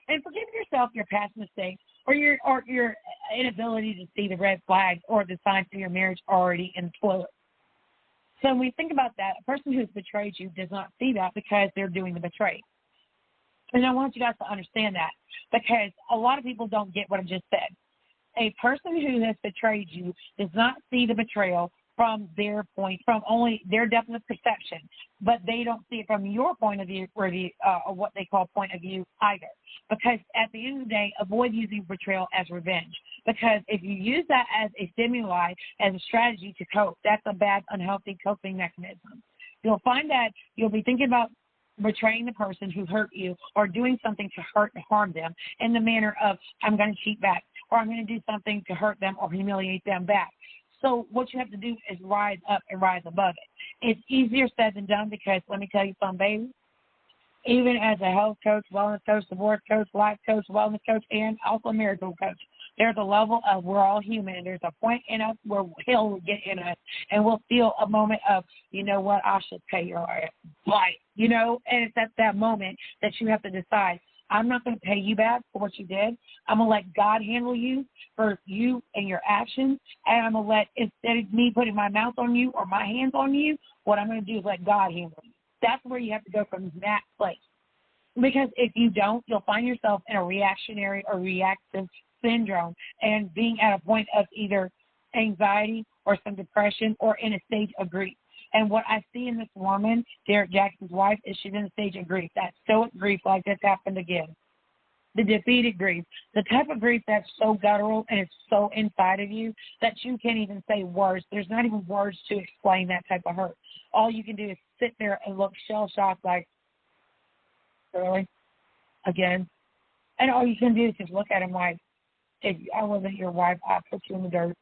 A: And forgive yourself your past mistakes or your inability to see the red flags or the signs of your marriage already in the toilet. So when we think about that, a person who's betrayed you does not see that because they're doing the betrayal. And I want you guys to understand that, because a lot of people don't get what I just said. A person who has betrayed you does not see the betrayal from their point, from only their depth of perception, but they don't see it from your point of view, or what they call point of view either. Because at the end of the day, avoid using betrayal as revenge. Because if you use that as a stimuli, as a strategy to cope, that's a bad, unhealthy coping mechanism. You'll find that you'll be thinking about betraying the person who hurt you, or doing something to hurt and harm them in the manner of, I'm going to cheat back, or I'm going to do something to hurt them or humiliate them back. So what you have to do is rise up and rise above it. It's easier said than done, because let me tell you something, baby. Even as a health coach, wellness coach, divorce coach, life coach, wellness coach, and also a marital coach, there's a level of we're all human, and there's a point in us where hell will get in us, and we'll feel a moment of, you know what, I should pay your life, you know, and it's at that moment that you have to decide, I'm not going to pay you back for what you did. I'm going to let God handle you for you and your actions. And I'm going to let, instead of me putting my mouth on you or my hands on you, what I'm going to do is let God handle you. That's where you have to go from that place. Because if you don't, you'll find yourself in a reactionary or reactive syndrome, and being at a point of either anxiety or some depression, or in a stage of grief. And what I see in this woman, Derek Jackson's wife, is she's in a stage of grief. That stoic grief, like this happened again. The defeated grief, the type of grief that's so guttural and it's so inside of you that you can't even say words. There's not even words to explain that type of hurt. All you can do is sit there and look shell-shocked like, really? Again? And all you can do is just look at him like, if I wasn't your wife, I'd put you in the dirt.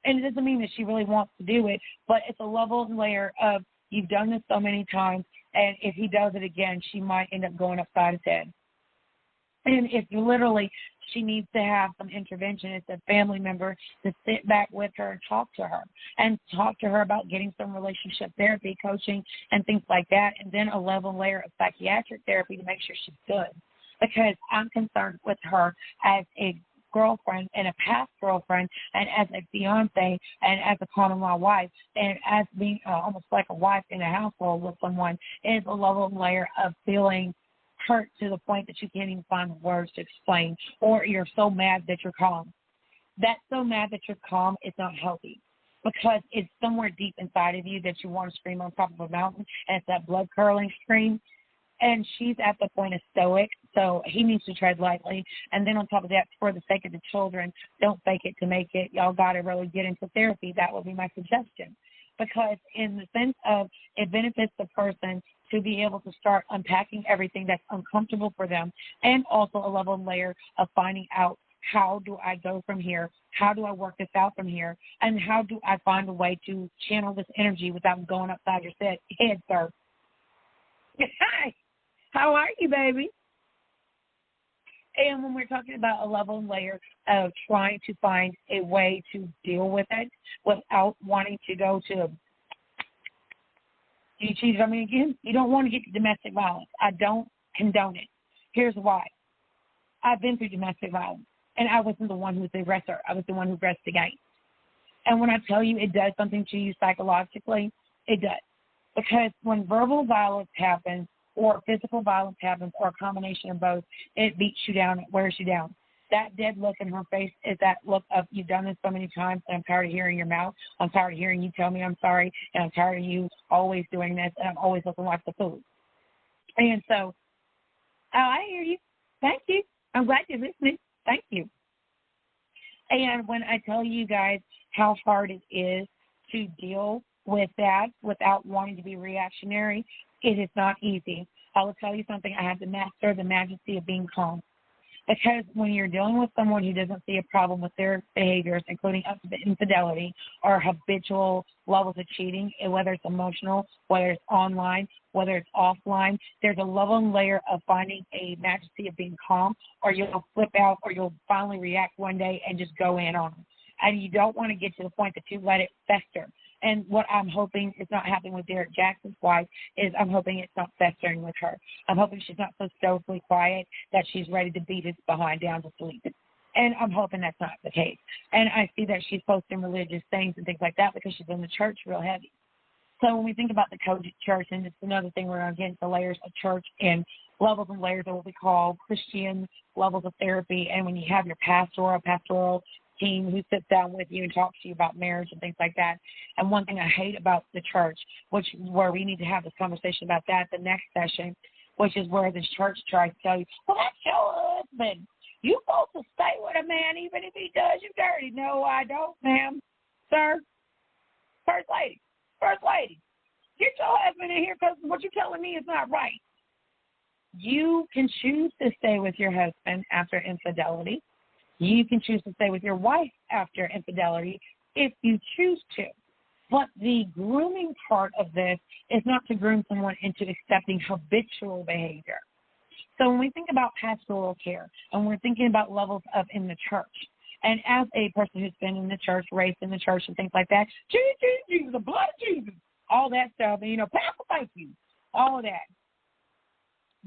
A: And it doesn't mean that she really wants to do it, but it's a level and layer of, you've done this so many times, and if he does it again, she might end up going upside his head. And if literally she needs to have some intervention, it's a family member to sit back with her and talk to her about getting some relationship therapy, coaching, and things like that, and then a level and layer of psychiatric therapy to make sure she's good. Because I'm concerned with her as a girlfriend and a past girlfriend and as a fiance and as a common law wife and as being almost like a wife in a household with someone is a level and layer of feeling hurt to the point that you can't even find the words to explain, or you're so mad that you're calm. That so mad that you're calm is not healthy, because it's somewhere deep inside of you that you want to scream on top of a mountain, and it's that blood-curdling scream. And she's at the point of stoic, so he needs to tread lightly. And then on top of that, for the sake of the children, don't fake it to make it. Y'all got to really get into therapy. That would be my suggestion. Because in the sense of it benefits the person to be able to start unpacking everything that's uncomfortable for them, and also a level and layer of finding out, how do I go from here? How do I work this out from here? And how do I find a way to channel this energy without going upside your head, sir? Hi. How are you, baby? And when we're talking about a level and layer of trying to find a way to deal with it without wanting to go to, you cheated on me again? You don't want to get to domestic violence. I don't condone it. Here's why. I've been through domestic violence, and I wasn't the one who was the aggressor. I was the one who aggressed against. And when I tell you it does something to you psychologically, it does. Because when verbal violence happens, or physical violence happens, or a combination of both, it beats you down, it wears you down. That dead look in her face is that look of, you've done this so many times, and I'm tired of hearing your mouth. I'm tired of hearing you tell me I'm sorry, and I'm tired of you always doing this, and I'm always looking like the fool. And so, I hear you. Thank you. I'm glad you're listening. Thank you. And when I tell you guys how hard it is to deal with that without wanting to be reactionary, it is not easy. I will tell you something. I have to master the majesty of being calm. Because when you're dealing with someone who doesn't see a problem with their behaviors, including infidelity or habitual levels of cheating, whether it's emotional, whether it's online, whether it's offline, there's a level and layer of finding a majesty of being calm, or you'll flip out, or you'll finally react one day and just go in on them. And you don't want to get to the point that you let it fester. And what I'm hoping is not happening with Derek Jackson's wife is I'm hoping it's not festering with her. I'm hoping she's not so stoically quiet that she's ready to beat his behind down to sleep. And I'm hoping that's not the case. And I see that she's posting religious things and things like that because she's in the church real heavy. So when we think about the Kojic church, and it's another thing we're going to get into layers of church and levels and layers of what we call Christian levels of therapy. And when you have your pastoral team who sits down with you and talks to you about marriage and things like that. And one thing I hate about the church, where we need to have this conversation about that the next session, which is where the church tries to tell you, well, that's your husband. You're supposed to stay with a man even if he does you dirty. No, I don't, ma'am. Sir, first lady, get your husband in here because what you're telling me is not right. You can choose to stay with your husband after infidelity. You can choose to stay with your wife after infidelity if you choose to. But the grooming part of this is not to groom someone into accepting habitual behavior. So when we think about pastoral care and we're thinking about levels of in the church, and as a person who's been in the church, raised in the church and things like that, Jesus, the blood of Jesus, all that stuff, and, Pastor, thank you, all of that.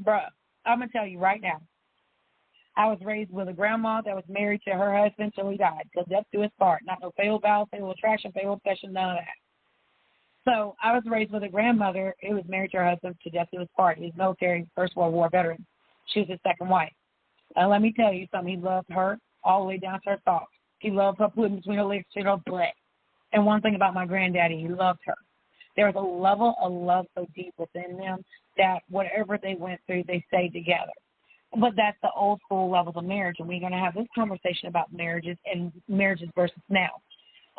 A: Bruh, I'm going to tell you right now, I was raised with a grandma that was married to her husband till he died, because death do his part. Not no fatal vow, fatal attraction, fatal obsession, none of that. So I was raised with a grandmother who was married to her husband to death do his part. He was military, First World War veteran. She was his second wife. And let me tell you something, he loved her all the way down to her socks. He loved her putting between her legs to her butt. And one thing about my granddaddy, he loved her. There was a level of love so deep within them that whatever they went through, they stayed together. But that's the old school levels of marriage, and we're going to have this conversation about marriages and marriages versus now.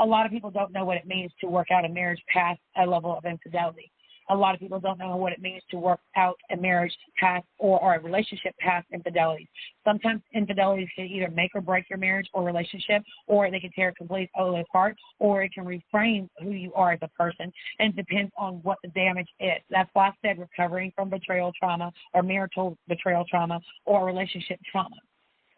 A: A lot of people don't know what it means to work out a marriage past a level of infidelity. A lot of people don't know what it means to work out a marriage past or a relationship past infidelity. Sometimes infidelities can either make or break your marriage or relationship, or they can tear it completely totally apart, or it can reframe who you are as a person, and it depends on what the damage is. That's why I said recovering from betrayal trauma or marital betrayal trauma or relationship trauma.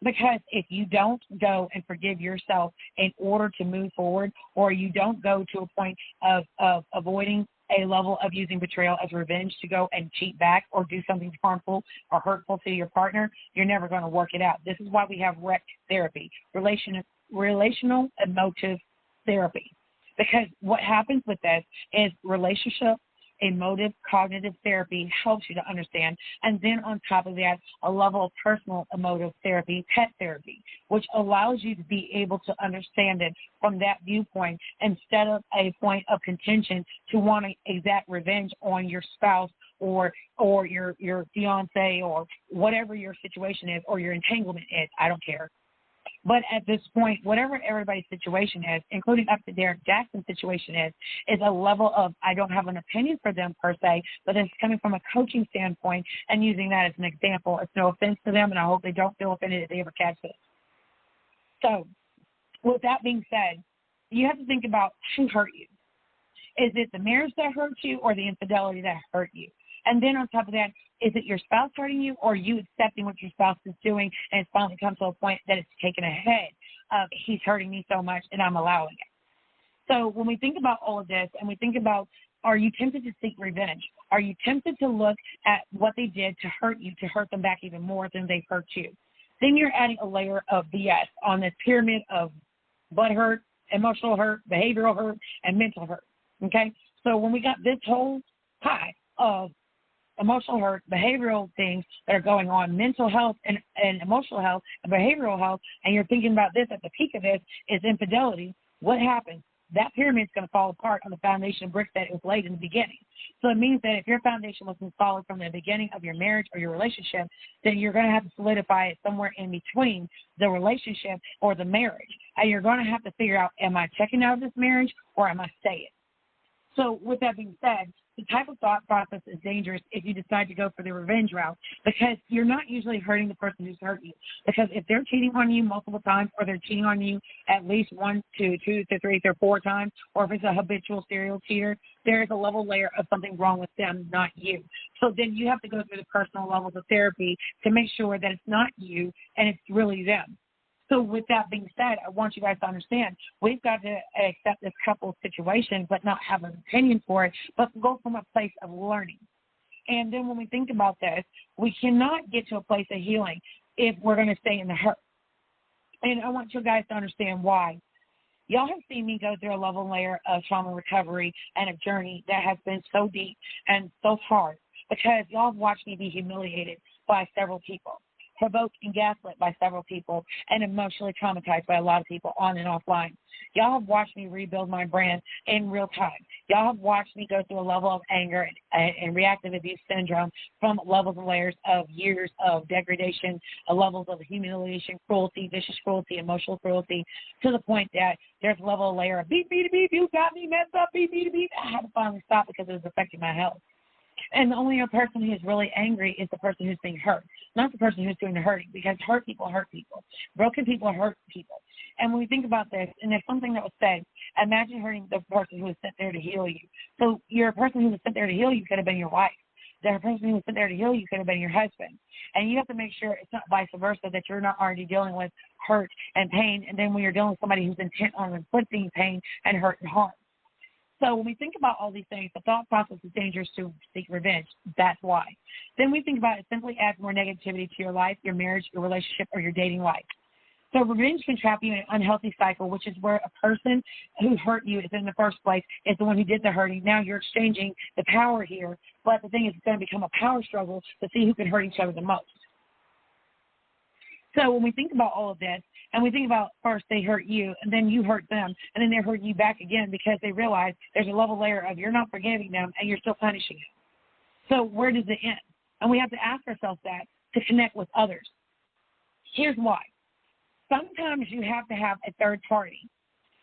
A: Because if you don't go and forgive yourself in order to move forward, or you don't go to a point of avoiding a level of using betrayal as revenge to go and cheat back or do something harmful or hurtful to your partner, you're never going to work it out. This is why we have REC therapy, relational emotive therapy. Because what happens with this is relationship emotive cognitive therapy helps you to understand. And then on top of that, a level of personal emotive therapy, pet therapy, which allows you to be able to understand it from that viewpoint instead of a point of contention to want to exact revenge on your spouse or your fiance or whatever your situation is or your entanglement is. I don't care. But at this point, whatever everybody's situation is, including up to Derek Jackson's situation is a level of, I don't have an opinion for them per se, but it's coming from a coaching standpoint and using that as an example. It's no offense to them, and I hope they don't feel offended if they ever catch this. So with that being said, you have to think about who hurt you. Is it the marriage that hurt you or the infidelity that hurt you? And then on top of that, is it your spouse hurting you or you accepting what your spouse is doing and it's finally come to a point that it's taken a head of he's hurting me so much and I'm allowing it? So when we think about all of this and we think about, are you tempted to seek revenge? Are you tempted to look at what they did to hurt you, to hurt them back even more than they've hurt you? Then you're adding a layer of BS on this pyramid of butt hurt, emotional hurt, behavioral hurt, and mental hurt. Okay? So when we got this whole pie of emotional hurt, behavioral things that are going on, mental health and emotional health and behavioral health, and you're thinking about this at the peak of this is infidelity, what happens? That pyramid's going to fall apart on the foundation of bricks that was laid in the beginning. So it means that if your foundation wasn't solid from the beginning of your marriage or your relationship, then you're going to have to solidify it somewhere in between the relationship or the marriage. And you're going to have to figure out, am I checking out of this marriage or am I staying? So with that being said, the type of thought process is dangerous if you decide to go for the revenge route, because you're not usually hurting the person who's hurt you. Because if they're cheating on you multiple times, or they're cheating on you at least 1 to 2 to 3 to 4 times, or if it's a habitual serial cheater, there is a level layer of something wrong with them, not you. So then you have to go through the personal levels of therapy to make sure that it's not you and it's really them. So with that being said, I want you guys to understand, we've got to accept this couple situation, but not have an opinion for it, but go from a place of learning. And then when we think about this, we cannot get to a place of healing if we're going to stay in the hurt. And I want you guys to understand why. Y'all have seen me go through a level and layer of trauma recovery and a journey that has been so deep and so hard, because y'all have watched me be humiliated by several people, provoked and gaslit by several people, and emotionally traumatized by a lot of people on and offline. Y'all have watched me rebuild my brand in real time. Y'all have watched me go through a level of anger and reactive abuse syndrome from levels and layers of years of degradation, levels of humiliation, cruelty, vicious cruelty, emotional cruelty, to the point that there's a level of layer of beep, beep, beep, you got me messed up, beep, beep, beep. I had to finally stop because it was affecting my health. And the only person who is really angry is the person who's being hurt, not the person who's doing the hurting, because hurt people hurt people. Broken people hurt people. And when we think about this, and there's something that was said, imagine hurting the person who was sent there to heal you. So your person who was sent there to heal you could have been your wife. The person who was sent there to heal you could have been your husband. And you have to make sure it's not vice versa, that you're not already dealing with hurt and pain, and then when you're dealing with somebody who's intent on inflicting pain and hurt and harm. So when we think about all these things, the thought process is dangerous to seek revenge. That's why. Then we think about it simply adds more negativity to your life, your marriage, your relationship, or your dating life. So revenge can trap you in an unhealthy cycle, which is where a person who hurt you is in the first place is the one who did the hurting. Now you're exchanging the power here, but the thing is it's going to become a power struggle to see who can hurt each other the most. So when we think about all of this, and we think about first they hurt you, and then you hurt them, and then they hurt you back again because they realize there's a level layer of you're not forgiving them and you're still punishing them. So where does it end? And we have to ask ourselves that to connect with others. Here's why. Sometimes you have to have a third party.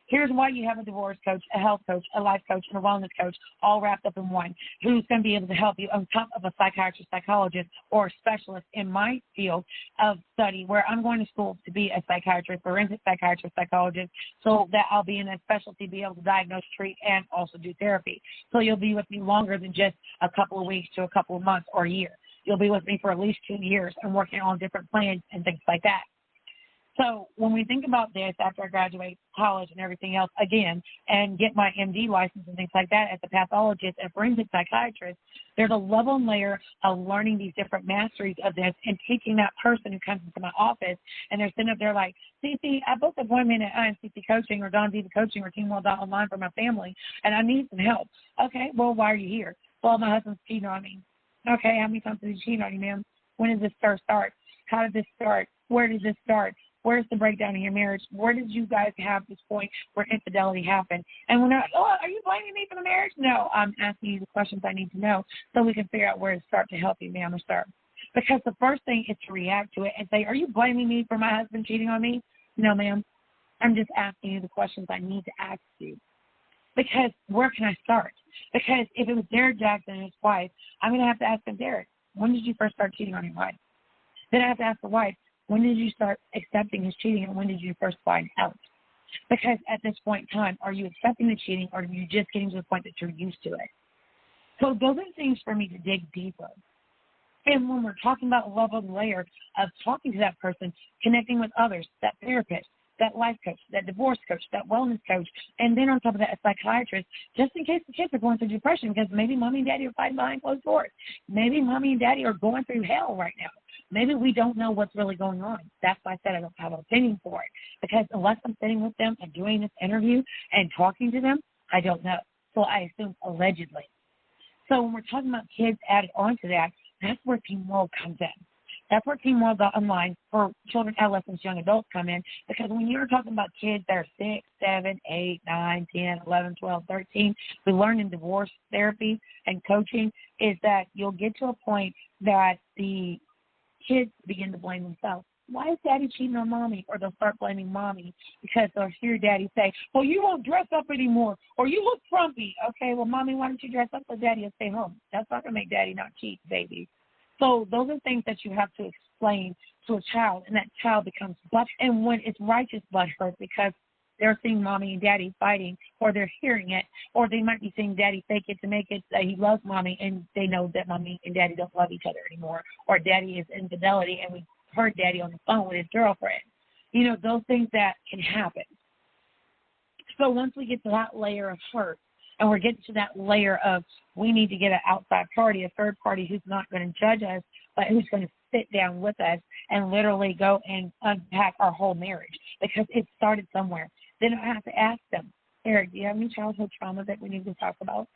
A: Here's why you have a divorce coach, a health coach, a life coach, and a wellness coach all wrapped up in one, who's going to be able to help you on top of a psychiatrist, psychologist, or a specialist in my field of study, where I'm going to school to be a psychiatrist, forensic psychiatrist, psychologist, so that I'll be in a specialty, be able to diagnose, treat, and also do therapy. So you'll be with me longer than just a couple of weeks to a couple of months or a year. You'll be with me for at least 2 years and working on different plans and things like that. So when we think about this, after I graduate college and everything else, again, and get my MD license and things like that as a pathologist and forensic psychiatrist, there's a level and layer of learning these different masteries of this and taking that person who comes into my office and they're sitting up there like, CC, I booked an appointment at IMCC Coaching or Don Diva Coaching or TeamWell.online for my family, and I need some help. Okay, well, why are you here? Well, my husband's cheating on me. Okay, how many times did he cheat on you, ma'am? When did this first start? How did this start? Where did this start? Where's the breakdown in your marriage? Where did you guys have this point where infidelity happened? And when they're like, oh, are you blaming me for the marriage? No, I'm asking you the questions I need to know so we can figure out where to start to help you, ma'am or sir. Because the first thing is to react to it and say, are you blaming me for my husband cheating on me? No, ma'am. I'm just asking you the questions I need to ask you. Because where can I start? Because if it was Derek Jackson and his wife, I'm going to have to ask him, Derek, when did you first start cheating on your wife? Then I have to ask the wife, when did you start accepting his cheating, and when did you first find out? Because at this point in time, are you accepting the cheating, or are you just getting to the point that you're used to it? So those are things for me to dig deeper. And when we're talking about level and layer of talking to that person, connecting with others, that therapist, that life coach, that divorce coach, that wellness coach, and then on top of that, a psychiatrist, just in case the kids are going through depression, because maybe mommy and daddy are fighting behind closed doors. Maybe mommy and daddy are going through hell right now. Maybe we don't know what's really going on. That's why I said I don't have an opinion for it. Because unless I'm sitting with them and doing this interview and talking to them, I don't know. So I assume allegedly. So when we're talking about kids added on to that, that's where Team World comes in. That's where Team World.online for children, adolescents, young adults come in. Because when you're talking about kids that are 6, 7, 8, 9, 10, 11, 12, 13, we learn in divorce therapy and coaching is that you'll get to a point that the kids begin to blame themselves. Why is daddy cheating on mommy? Or they'll start blaming mommy because they'll hear daddy say, well, you won't dress up anymore, or you look frumpy. Okay, well, mommy, why don't you dress up so daddy will stay home? That's not going to make daddy not cheat, baby. So those are things that you have to explain to a child, and that child becomes butt. And when it's righteous butthurt because they're seeing mommy and daddy fighting, or they're hearing it, or they might be seeing daddy fake it to make it that he loves mommy, and they know that mommy and daddy don't love each other anymore, or daddy is infidelity, and we heard daddy on the phone with his girlfriend. You know, those things that can happen. So once we get to that layer of hurt, and we're getting to that layer of we need to get an outside party, a third party who's not going to judge us, but who's going to sit down with us and literally go and unpack our whole marriage because it started somewhere. Then I have to ask them, Eric, do you have any childhood trauma that we need to talk about?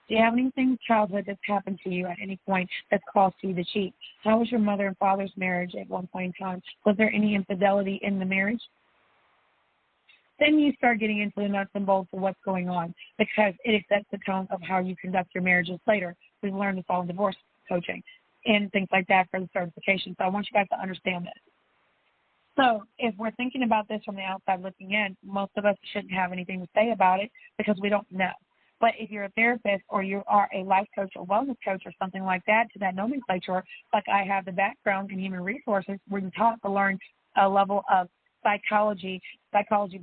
A: Do you have anything in childhood that's happened to you at any point that's caused you to cheat? How was your mother and father's marriage at one point in time? Was there any infidelity in the marriage? Then you start getting into the nuts and bolts of what's going on because it sets the tone of how you conduct your marriages later. We've learned this all in divorce coaching and things like that for the certification. So I want you guys to understand this. So if we're thinking about this from the outside looking in, most of us shouldn't have anything to say about it because we don't know. But if you're a therapist or you are a life coach or wellness coach or something like that, to that nomenclature, like I have the background in human resources, we're taught to learn a level of psychology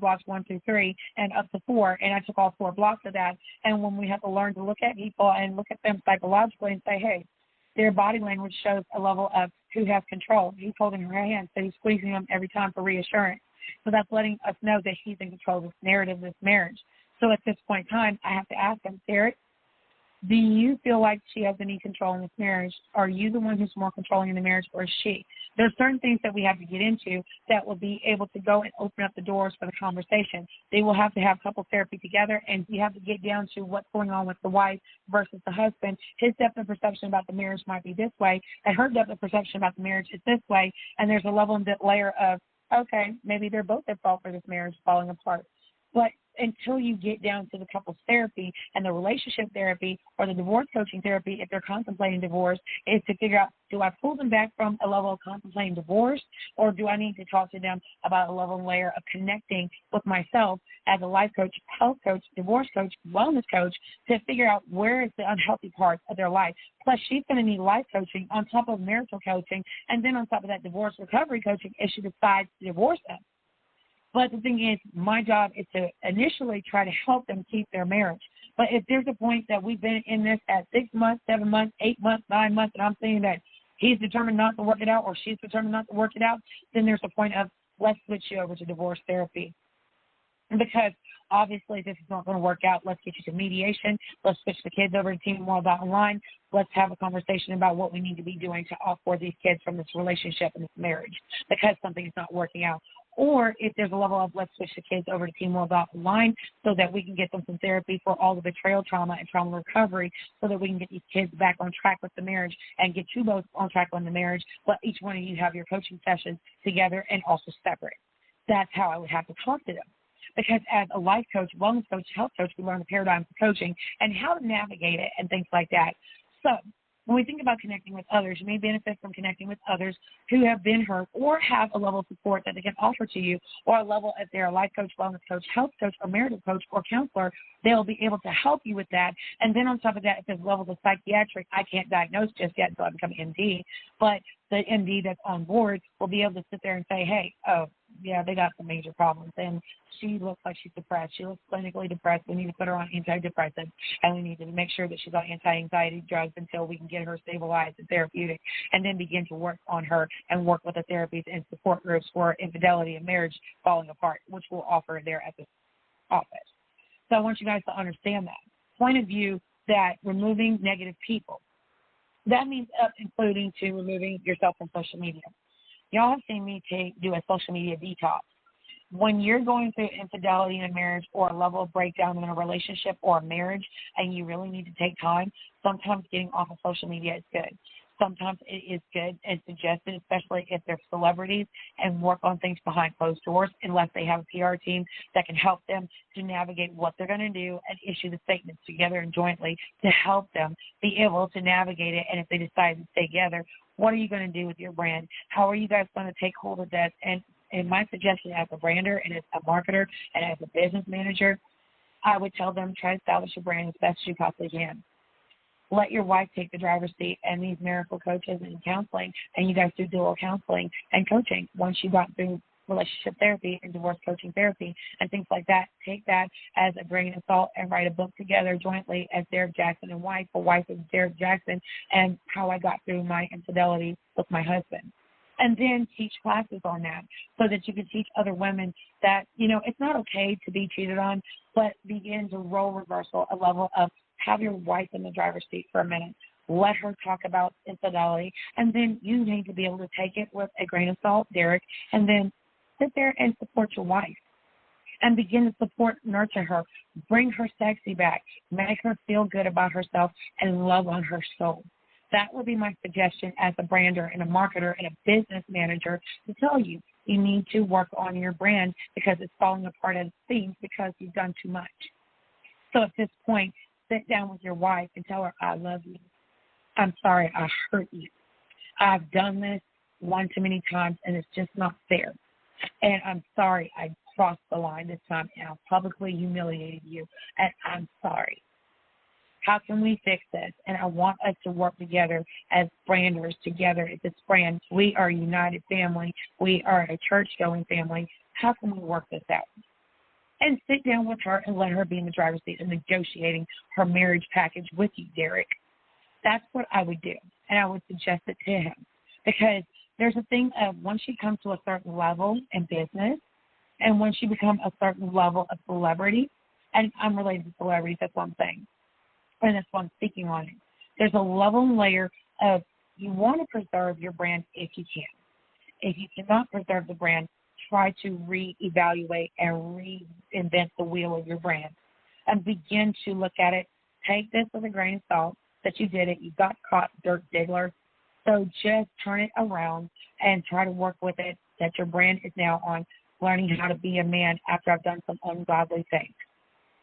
A: blocks 1 through 3 and up to 4, and I took all 4 blocks of that. And when we have to learn to look at people and look at them psychologically and say, hey, their body language shows a level of who has control. He's holding her hand, so he's squeezing them every time for reassurance. So that's letting us know that he's in control of this narrative, this marriage. So at this point in time, I have to ask him, Derek, do you feel like she has any control in this marriage? Are you the one who's more controlling in the marriage, or is she? There's certain things that we have to get into that will be able to go and open up the doors for the conversation. They will have to have couple therapy together, and we have to get down to what's going on with the wife versus the husband. His depth of perception about the marriage might be this way, and her depth of perception about the marriage is this way, and there's a level and layer of, okay, maybe they're both at fault for this marriage falling apart. But until you get down to the couples therapy and the relationship therapy or the divorce coaching therapy, if they're contemplating divorce, is to figure out, do I pull them back from a level of contemplating divorce, or do I need to talk to them about a level and layer of connecting with myself as a life coach, health coach, divorce coach, wellness coach, to figure out where is the unhealthy parts of their life. Plus, she's going to need life coaching on top of marital coaching, and then on top of that, divorce recovery coaching if she decides to divorce them. But the thing is, my job is to initially try to help them keep their marriage. But if there's a point that we've been in this at 6 months, 7 months, 8 months, 9 months, and I'm saying that he's determined not to work it out or she's determined not to work it out, then there's a point of, let's switch you over to divorce therapy. Because obviously this is not going to work out. Let's get you to mediation. Let's switch the kids over to Team More About Online. Let's have a conversation about what we need to be doing to offboard these kids from this relationship and this marriage because something is not working out. Or if there's a level of, let's switch the kids over to Team More About Online so that we can get them some therapy for all the betrayal trauma and trauma recovery so that we can get these kids back on track with the marriage and get you both on track on the marriage, but each one of you have your coaching sessions together and also separate. That's how I would have to talk to them. Because as a life coach, wellness coach, health coach, we learn the paradigms of coaching and how to navigate it and things like that. So when we think about connecting with others, you may benefit from connecting with others who have been hurt or have a level of support that they can offer to you, or a level, if they're a life coach, wellness coach, health coach, or marital coach, or counselor, they'll be able to help you with that. And then on top of that, if there's levels of psychiatric, I can't diagnose just yet until I become MD, but the MD that's on board will be able to sit there and say, hey, oh, yeah, they got some major problems, and she looks like she's depressed. She looks clinically depressed. We need to put her on antidepressants, and we need to make sure that she's on anti-anxiety drugs until we can get her stabilized and therapeutic, and then begin to work on her and work with the therapies and support groups for infidelity and marriage falling apart, which we'll offer there at the office. So I want you guys to understand that point of view, that removing negative people. That means including to removing yourself from social media. Y'all have seen me do a social media detox. When you're going through infidelity in a marriage or a level of breakdown in a relationship or a marriage and you really need to take time, sometimes getting off of social media is good. Sometimes it is good and suggested, especially if they're celebrities, and work on things behind closed doors unless they have a PR team that can help them to navigate what they're going to do and issue the statements together and jointly to help them be able to navigate it. And if they decide to stay together, what are you going to do with your brand? How are you guys going to take hold of that? And my suggestion as a brander and as a marketer and as a business manager, I would tell them, try to establish your brand as best you possibly can. Let your wife take the driver's seat, and these miracle coaches and counseling, and you guys do dual counseling and coaching. Once you got through relationship therapy and divorce coaching therapy and things like that, take that as a grain of salt and write a book together jointly as Derek Jackson and Wife, or Wife is Derek Jackson, and how I got through my infidelity with my husband. And then teach classes on that so that you can teach other women that, you know, it's not okay to be cheated on, but begin to role reversal a level of have your wife in the driver's seat for a minute. Let her talk about infidelity, and then you need to be able to take it with a grain of salt, Derek, and then sit there and support your wife and begin to support, nurture her, bring her sexy back, make her feel good about herself, and love on her soul. That would be my suggestion as a brander and a marketer and a business manager to tell you. You need to work on your brand because it's falling apart at the seams because you've done too much. So at this point, sit down with your wife and tell her, I love you. I'm sorry I hurt you. I've done this one too many times, and it's just not fair. And I'm sorry I crossed the line this time, and I publicly humiliated you, and I'm sorry. How can we fix this? And I want us to work together as branders together at this brand. We are a united family. We are a church-going family. How can we work this out? And sit down with her and let her be in the driver's seat and negotiating her marriage package with you, Derek. That's what I would do, and I would suggest it to him. Because there's a thing of once you come to a certain level in business and once you become a certain level of celebrity, and I'm related to celebrities, that's one thing, and that's why I'm speaking on it. There's a level and layer of you want to preserve your brand if you can. If you cannot preserve the brand, try to reevaluate and reinvent the wheel of your brand and begin to look at it. Take this with a grain of salt that you did it. You got caught, dirt diggler. So just turn it around and try to work with it that your brand is now on learning how to be a man after I've done some ungodly things.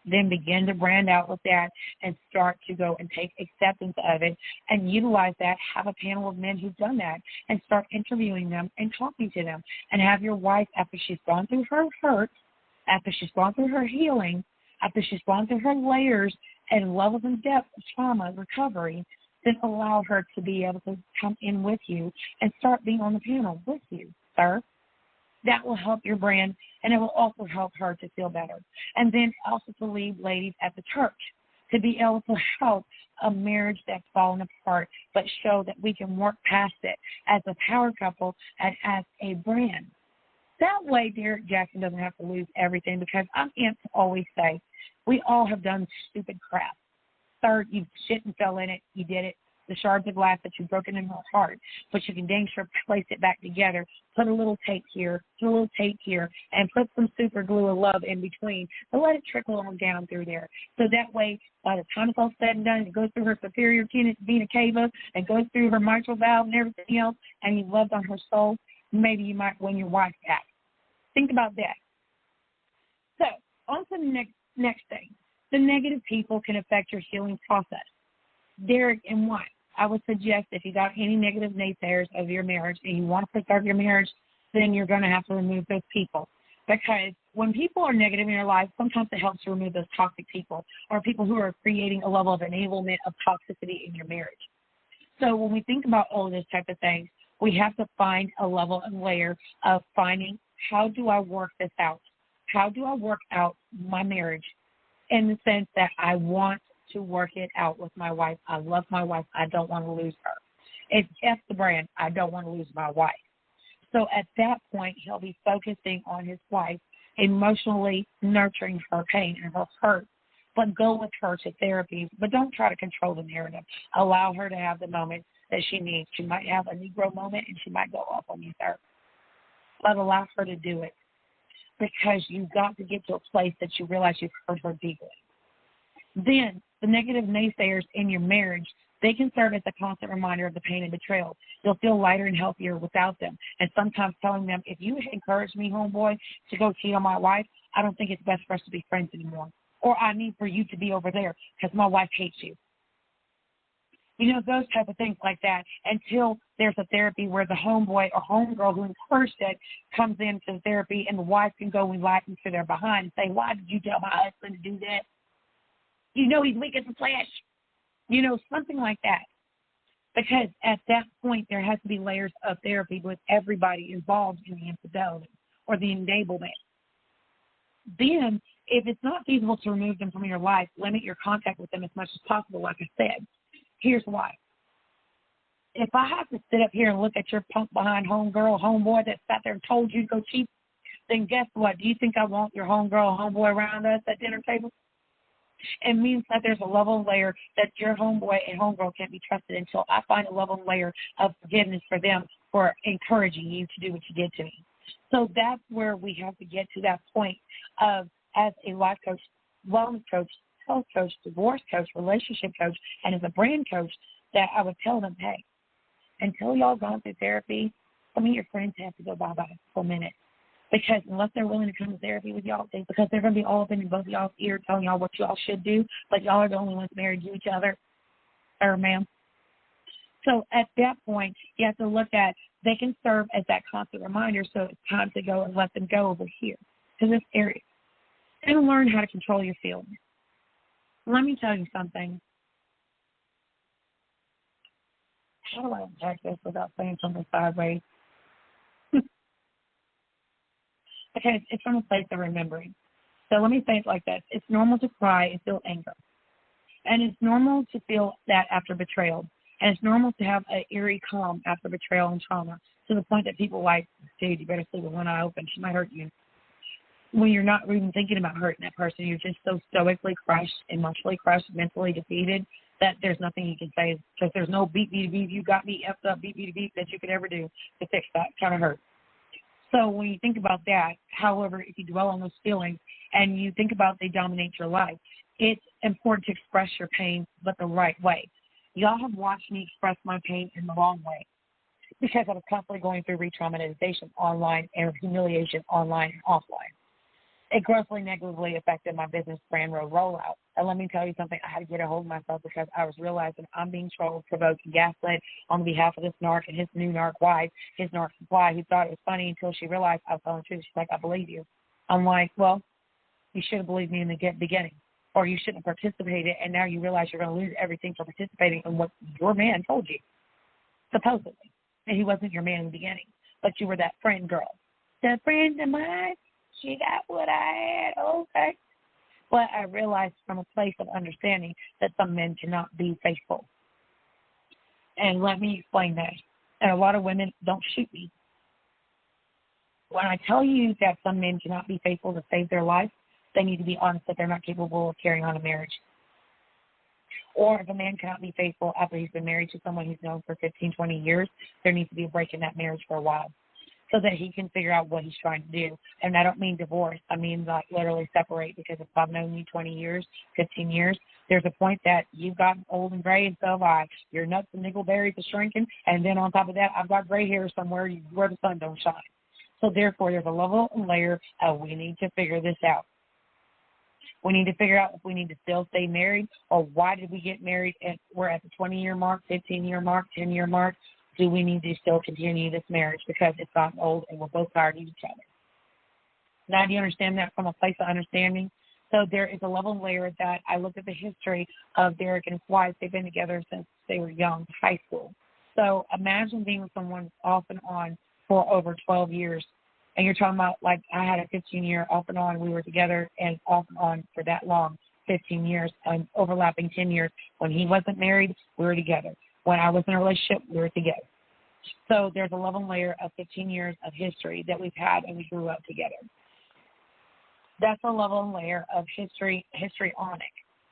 A: Then begin to brand out with that and start to go and take acceptance of it and utilize that. Have a panel of men who've done that and start interviewing them and talking to them. And have your wife, after she's gone through her hurt, after she's gone through her healing, after she's gone through her layers and levels and depth of trauma recovery, then allow her to be able to come in with you and start being on the panel with you, sir. That will help your brand, and it will also help her to feel better. And then also to lead ladies at the church to be able to help a marriage that's fallen apart, but show that we can work past it as a power couple and as a brand. That way, Derek Jackson doesn't have to lose everything, because I'm amped to always say, we all have done stupid crap. Third, you shit and fell in it. You did it. The shards of glass that you've broken in her heart, but you can dang sure place it back together. Put a little tape here, put a little tape here, and put some super glue of love in between, and let it trickle on down through there. So that way, by the time it's all said and done, it goes through her superior vena cava and goes through her mitral valve and everything else, and you've loved on her soul, maybe you might win your wife back. Think about that. So, on to the next thing. The negative people can affect your healing process. Derek and why? I would suggest if you got any negative naysayers of your marriage and you want to preserve your marriage, then you're going to have to remove those people. Because when people are negative in your life, sometimes it helps to remove those toxic people or people who are creating a level of enablement of toxicity in your marriage. So when we think about all of this type of things, we have to find a level and layer of finding, how do I work this out? How do I work out my marriage in the sense that I want to work it out with my wife? I love my wife. I don't want to lose her. It's F the brand. I don't want to lose my wife. So at that point, he'll be focusing on his wife, emotionally nurturing her pain and her hurt, but go with her to therapy. But don't try to control the narrative. Allow her to have the moment that she needs. She might have a Negro moment and she might go off on you, sir. But allow her to do it, because you've got to get to a place that you realize you've hurt her deeply. Then the negative naysayers in your marriage, they can serve as a constant reminder of the pain and betrayal. You'll feel lighter and healthier without them. And sometimes telling them, if you encourage me, homeboy, to go cheat on my wife, I don't think it's best for us to be friends anymore. Or I need for you to be over there because my wife hates you. You know, those type of things like that, until there's a therapy where the homeboy or homegirl who encouraged it comes into therapy and the wife can go and lie to their behind and say, why did you tell my husband to do that? You know he's weak as a flesh. You know, something like that. Because at that point, there has to be layers of therapy with everybody involved in the infidelity or the enablement. Then, if it's not feasible to remove them from your life, limit your contact with them as much as possible, like I said. Here's why. If I have to sit up here and look at your punk behind homegirl, homeboy that sat there and told you to go cheat, then guess what? Do you think I want your homegirl, homeboy around us at dinner table? It means that there's a level and layer that your homeboy and homegirl can't be trusted until I find a level and layer of forgiveness for them for encouraging you to do what you did to me. So that's where we have to get to that point of, as a life coach, wellness coach, health coach, divorce coach, relationship coach, and as a brand coach, that I would tell them, hey, until y'all gone through therapy, some of your friends have to go bye-bye for a minute. Because unless they're willing to come to therapy with y'all, because they're going to be all up in both of y'all's ear telling y'all what y'all should do, but y'all are the only ones married to each other, or ma'am. So at that point, you have to look at, they can serve as that constant reminder, so it's time to go and let them go over here to this area and learn how to control your feelings. Let me tell you something. How do I unpack this without saying something sideways? Okay, it's from a place of remembering. So let me say it like this. It's normal to cry and feel anger. And it's normal to feel that after betrayal. And it's normal to have an eerie calm after betrayal and trauma, to the point that people like, dude, you better sleep with one eye open. She might hurt you. When you're not even thinking about hurting that person, you're just so stoically crushed, emotionally crushed, mentally defeated, that there's nothing you can say, because there's no beep, beep, beep, you got me, effed up, beep, beep, beep, that you could ever do to fix that kind of hurt. So when you think about that, however, if you dwell on those feelings and you think about they dominate your life, it's important to express your pain, but the right way. Y'all have watched me express my pain in the wrong way. because I was constantly going through re-traumatization online and humiliation online and offline. It grossly negatively affected my business brand road rollout. And let me tell you something, I had to get a hold of myself because I was realizing I'm being trolled, provoked, and gaslit on behalf of this narc and his new narc wife, his narc supply, who thought it was funny until she realized I was telling the truth. She's like, I believe you. I'm like, well, you should have believed me in the beginning, or you shouldn't have participated, and now you realize you're going to lose everything for participating in what your man told you, supposedly. And he wasn't your man in the beginning, but you were that friend girl. That friend of mine, she got what I had, okay. But I realized from a place of understanding that some men cannot be faithful. And let me explain that. And a lot of women don't shoot me. When I tell you that some men cannot be faithful to save their life, they need to be honest that they're not capable of carrying on a marriage. Or if a man cannot be faithful after he's been married to someone he's known for 15, 20 years, there needs to be a break in that marriage for a while so that he can figure out what he's trying to do. And I don't mean divorce. I mean like literally separate, because if I've known you 20 years, 15 years, there's a point that you've gotten old and gray and so have I. Your nuts and nickelberries are shrinking, and then on top of that, I've got gray hair somewhere where the sun don't shine. So therefore, there's a level and layer of we need to figure this out. We need to figure out if we need to still stay married, or why did we get married and we're at the 20-year mark, 15-year mark, 10-year mark. Do we need to still continue this marriage because it's gotten old and we're both tired of each other? Now, do you understand that from a place of understanding? So there is a level and layer that I looked at the history of Derek and his wife. They've been together since they were young, high school. So imagine being with someone off and on for over 12 years. And you're talking about, like, I had a 15-year off and on. We were together and off and on for that long, 15 years, and overlapping 10 years. When he wasn't married, we were together. When I was in a relationship, we were together. So there's a level and layer of 15 years of history that we've had, and we grew up together. That's a level and layer of history on it.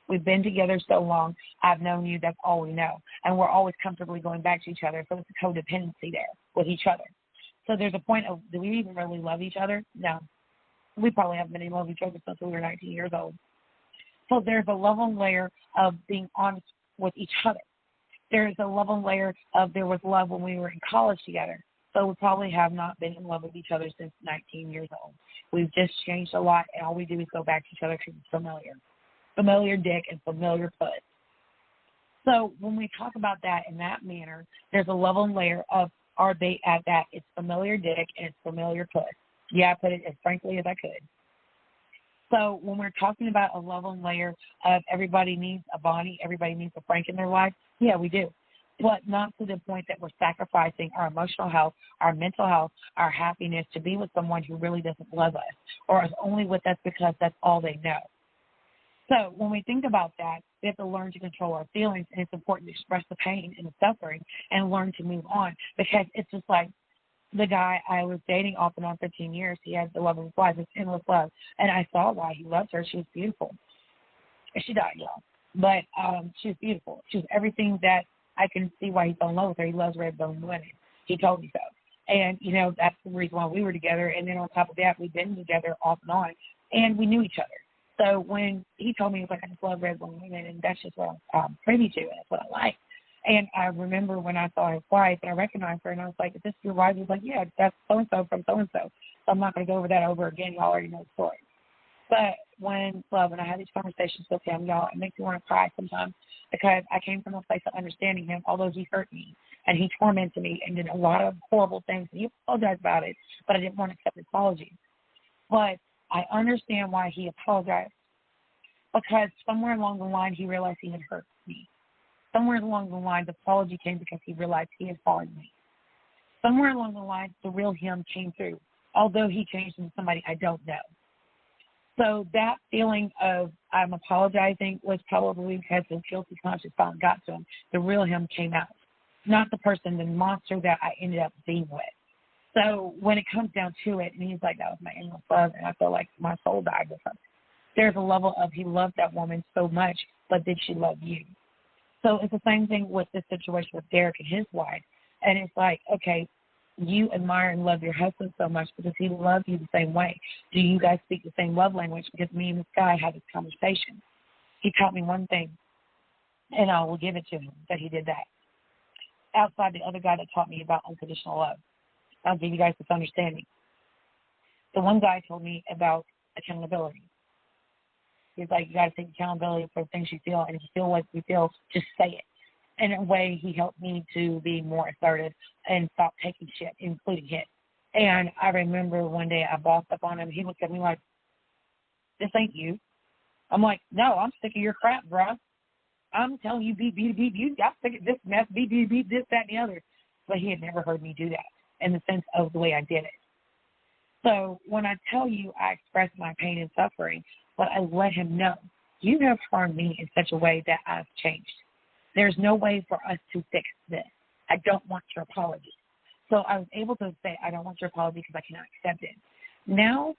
A: We've been together so long. I've known you. That's all we know. And we're always comfortably going back to each other. So it's a codependency there with each other. So there's a point of, do we even really love each other? No. We probably haven't been in love with each other since we were 19 years old. So there's a level and layer of being honest with each other. There's a level and layer of there was love when we were in college together. So we probably have not been in love with each other since 19 years old. We've just changed a lot, and all we do is go back to each other because it's familiar. Familiar dick and familiar puss. So when we talk about that in that manner, there's a level and layer of, are they at that? It's familiar dick and it's familiar puss. Yeah, I put it as frankly as I could. So when we're talking about a level and layer of everybody needs a Bonnie, everybody needs a Frank in their life, yeah, we do. But not to the point that we're sacrificing our emotional health, our mental health, our happiness to be with someone who really doesn't love us or is only with us because that's all they know. So when we think about that, we have to learn to control our feelings, and it's important to express the pain and the suffering and learn to move on, because it's just like the guy I was dating off and on 15 years. He had the love of his life. It's endless love. And I saw why he loved her. She was beautiful. And she died young. But she was beautiful. She was everything that I can see why he fell in love with her. He loves red-boned women. He told me so. And, you know, that's the reason why we were together. And then on top of that, we've been together off and on. And we knew each other. So when he told me, he was like, I just love red-boned women, and that's just what I'm privy to, and that's what I like. And I remember when I saw his wife, and I recognized her, and I was like, is this your wife? He was like, yeah, that's so-and-so from so-and-so. So I'm not going to go over that over again. Y'all already know the story. But when I had these conversations with him, y'all, it makes me want to cry sometimes, because I came from a place of understanding him, although he hurt me, and he tormented me and did a lot of horrible things. And he apologized about it, but I didn't want to accept his apology. But I understand why he apologized, because somewhere along the line he realized he had hurt me. Somewhere along the line the apology came because he realized he had harmed me. Somewhere along the line the real him came through, although he changed into somebody I don't know. So that feeling of I'm apologizing was probably because his guilty conscience finally got to him. The real him came out, not the person, the monster that I ended up being with. So when it comes down to it, and he's like, that was my endless love, and I feel like my soul died with her. There's a level of he loved that woman so much, but did she love you? So it's the same thing with this situation with Derek and his wife. And it's like, okay, you admire and love your husband so much because he loves you the same way. Do you guys speak the same love language? Because me and this guy had this conversation. He taught me one thing, and I will give it to him that he did that. outside the other guy that taught me about unconditional love. I'll give you guys this understanding. The one guy told me about accountability. He's like, you got to take accountability for the things you feel, and if you feel what you feel, just say it. In a way, he helped me to be more assertive and stop taking shit, including him. And I remember one day I bossed up on him. He looked at me like, this ain't you. I'm like, no, I'm sick of your crap, bro. I'm telling you, beep, you got sick of this mess, beep, this, that, and the other. But he had never heard me do that in the sense of the way I did it. So when I tell you I express my pain and suffering, but I let him know, you have harmed me in such a way that I've changed. There's no way for us to fix this. I don't want your apology. So I was able to say, I don't want your apology because I cannot accept it. Now,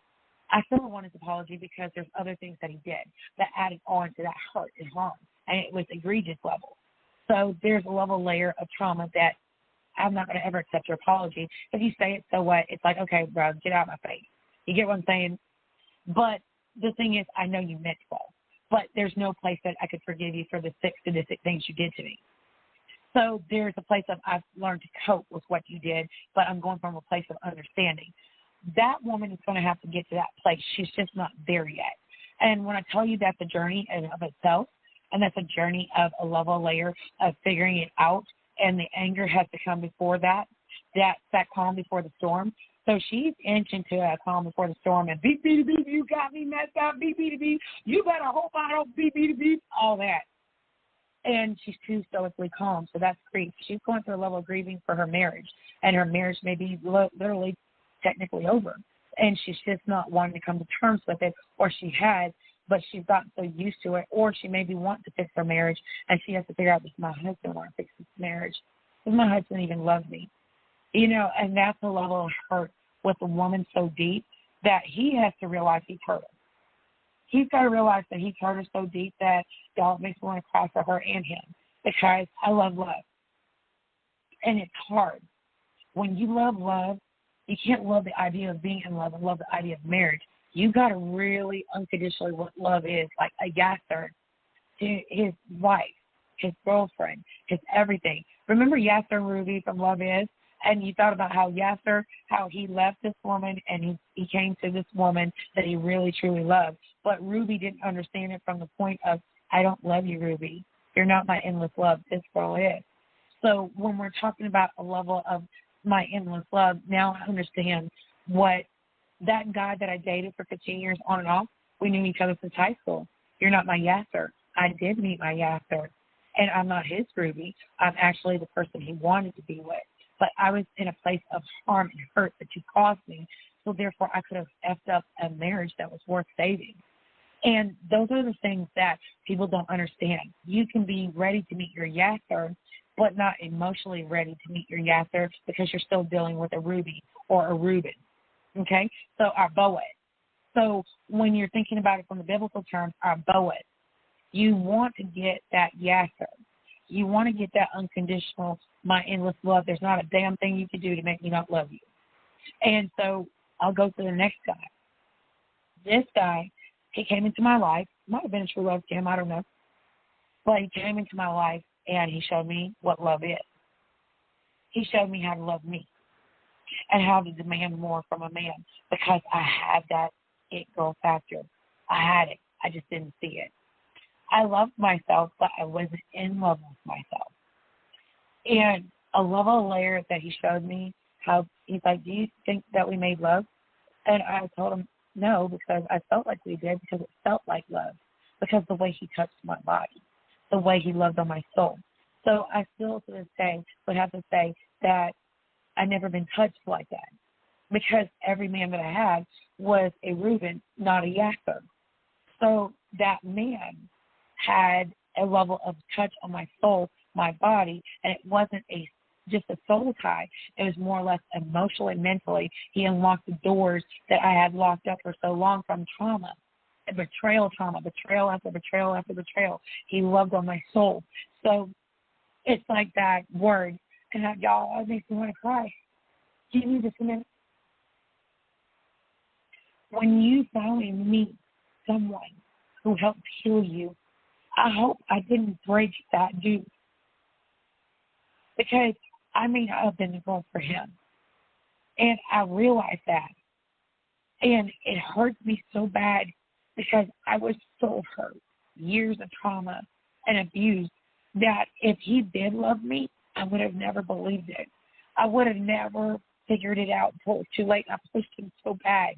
A: I still don't want his apology because there's other things that he did that added on to that hurt and harm, and it was egregious level. So there's a level layer of trauma that I'm not going to ever accept your apology. If you say it, so what? It's like, okay, bro, get out of my face. You get what I'm saying? But the thing is, I know you meant well, but there's no place that I could forgive you for the sick, sadistic things you did to me. So there's a place of I've learned to cope with what you did, but I'm going from a place of understanding. That woman is going to have to get to that place. She's just not there yet. And when I tell you that's a journey in of itself, and that's a journey of a level layer of figuring it out, and the anger has to come before that calm before the storm. So she's inching to a calm before the storm, and beep, beep, beep, you got me messed up, beep, beep, beep, you better hope I don't beep, beep, beep, all that. And she's too stoically calm, so that's grief. She's going through a level of grieving for her marriage, and her marriage may be literally technically over, and she's just not wanting to come to terms with it, or she has, but she's gotten so used to it, or she maybe wants to fix her marriage, and she has to figure out, does my husband want to fix this marriage? Does my husband even love me? You know, and that's a level of hurt with a woman so deep that he has to realize he's hurt her. He's got to realize that he's hurt her so deep that, y'all, it makes me want to cry for her and him, because I love love. And it's hard. When you love love, you can't love the idea of being in love and love the idea of marriage. You got to really unconditionally what love is, like a Yasser to his wife, his girlfriend, his everything. Remember Yasser and Ruby from Love Is? And you thought about how Yasser, how he left this woman and he came to this woman that he really, truly loved. But Ruby didn't understand it from the point of, I don't love you, Ruby. You're not my endless love. This girl is. So when we're talking about a level of my endless love, now I understand what that guy that I dated for 15 years on and off, we knew each other since high school. You're not my Yasser. I did meet my Yasser. And I'm not his Ruby. I'm actually the person he wanted to be with. But I was in a place of harm and hurt that you caused me. So therefore, I could have effed up a marriage that was worth saving. And those are the things that people don't understand. You can be ready to meet your Yasser, but not emotionally ready to meet your Yasser because you're still dealing with a Ruby or a Reuben. Okay? So our Boaz. So when you're thinking about it from the biblical terms, our Boaz, you want to get that Yasser. You want to get that unconditional, my endless love. There's not a damn thing you can do to make me not love you. And so I'll go to the next guy. This guy, he came into my life. Might have been a true love to him, I don't know. But he came into my life, and he showed me what love is. He showed me how to love me and how to demand more from a man because I had that it girl factor. I had it. I just didn't see it. I loved myself, but I wasn't in love with myself. And a level layer that he showed me, how he's like, do you think that we made love? And I told him, no, because I felt like we did, because it felt like love, because the way he touched my body, the way he loved on my soul. So I still to this day would have to say that I've never been touched like that, because every man that I had was a Reuben, not a Yasser. So that man had a level of touch on my soul, my body, and it wasn't just a soul tie. It was more or less emotionally, mentally. He unlocked the doors that I had locked up for so long from trauma, betrayal after betrayal after betrayal. He loved on my soul. So it's like that word, and y'all, it makes me want to cry. Give me just a minute. When you finally meet someone who helped heal you, I hope I didn't break that dude. Because I may not have been the girl for him. And I realized that. And it hurts me so bad because I was so hurt, years of trauma and abuse, that if he did love me, I would have never believed it. I would have never figured it out until it was too late. I pushed him so bad.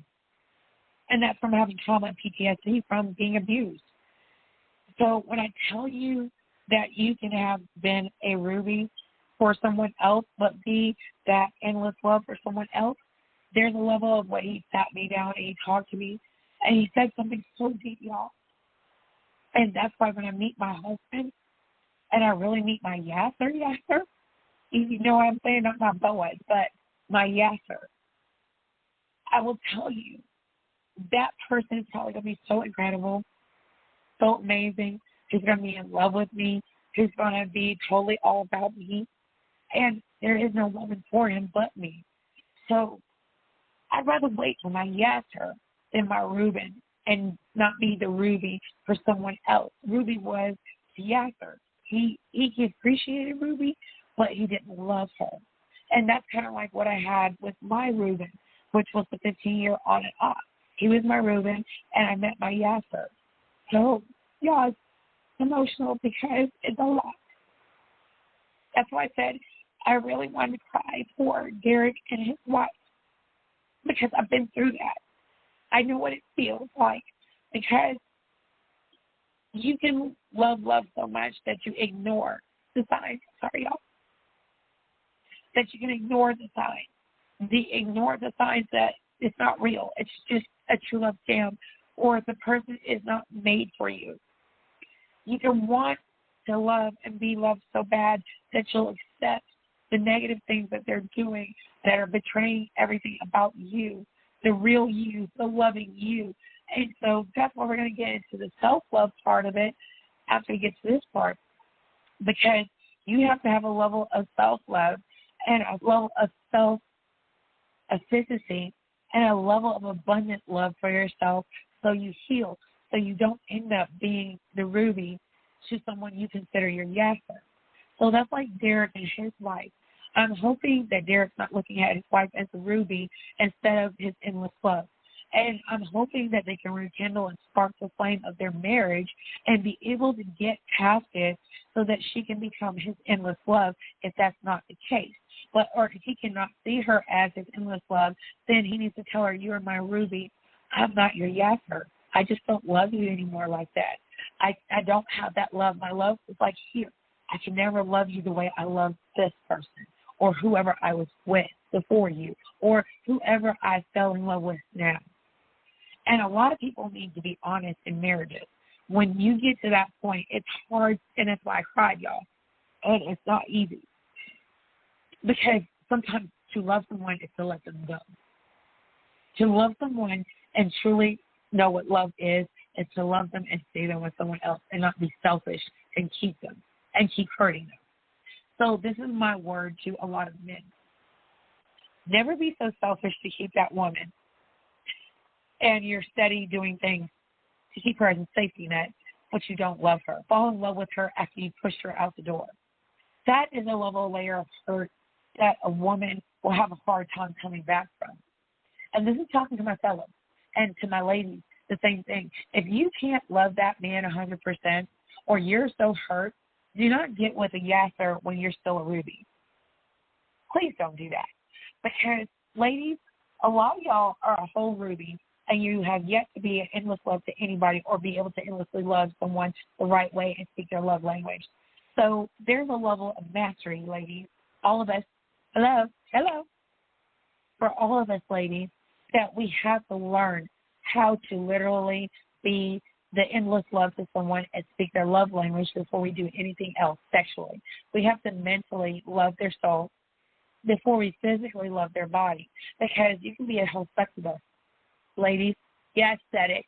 A: And that's from having trauma and PTSD from being abused. So when I tell you that you can have been a Ruby for someone else, but be that endless love for someone else, there's a level of what he sat me down and he talked to me, and he said something so deep, y'all. And that's why when I meet my husband and I really meet my yasser, you know what I'm saying, not my Boaz, but my yasser, I will tell you, that person is probably going to be so incredible, so amazing. He's going to be in love with me. He's going to be totally all about me. And there is no woman for him but me. So I'd rather wait for my yasser than my Reuben and not be the Ruby for someone else. Ruby was the yasser. He appreciated Ruby, but he didn't love her. And that's kind of like what I had with my Reuben, which was the 15-year on and off. He was my Reuben, and I met my yasser. So, yeah, it's emotional because it's a lot. That's why I said I really wanted to cry for Derek and his wife, because I've been through that. I know what it feels like, because you can love so much that you ignore the signs. Sorry, y'all. That you can ignore the signs. Ignore the signs that it's not real. It's just a true love scam, or the person is not made for you. You can want to love and be loved so bad that you'll accept the negative things that they're doing that are betraying everything about you, the real you, the loving you. And so that's why we're going to get into the self-love part of it after we get to this part, because you have to have a level of self-love and a level of self-efficacy and a level of abundant love for yourself, so you heal, so you don't end up being the Ruby to someone you consider your yasser. So that's like Derek and his wife. I'm hoping that Derek's not looking at his wife as the Ruby instead of his endless love. And I'm hoping that they can rekindle and spark the flame of their marriage and be able to get past it so that she can become his endless love if that's not the case. Or if he cannot see her as his endless love, then he needs to tell her, you are my Ruby. I'm not your yasser. I just don't love you anymore like that. I don't have that love. My love is like here. I can never love you the way I love this person or whoever I was with before you or whoever I fell in love with now. And a lot of people need to be honest in marriages. When you get to that point, it's hard, and that's why I cried, y'all. And it's not easy. Because sometimes to love someone is to let them go. To love someone and truly know what love is to love them and stay there with someone else and not be selfish and keep them and keep hurting them. So this is my word to a lot of men. Never be so selfish to keep that woman and you're steady doing things to keep her as a safety net, but you don't love her. Fall in love with her after you pushed her out the door. That is a level layer of hurt that a woman will have a hard time coming back from. And this is talking to my fellows and to my ladies, the same thing. If you can't love that man 100% or you're so hurt, do not get with a yasser when you're still a Ruby. Please don't do that. Because, ladies, a lot of y'all are a whole Ruby and you have yet to be an endless love to anybody or be able to endlessly love someone the right way and speak their love language. So there's a level of mastery, ladies. All of us, hello, for all of us, ladies, that we have to learn how to literally be the endless love to someone and speak their love language before we do anything else sexually. We have to mentally love their soul before we physically love their body, because you can be a whole succubus. Ladies, yes, said it.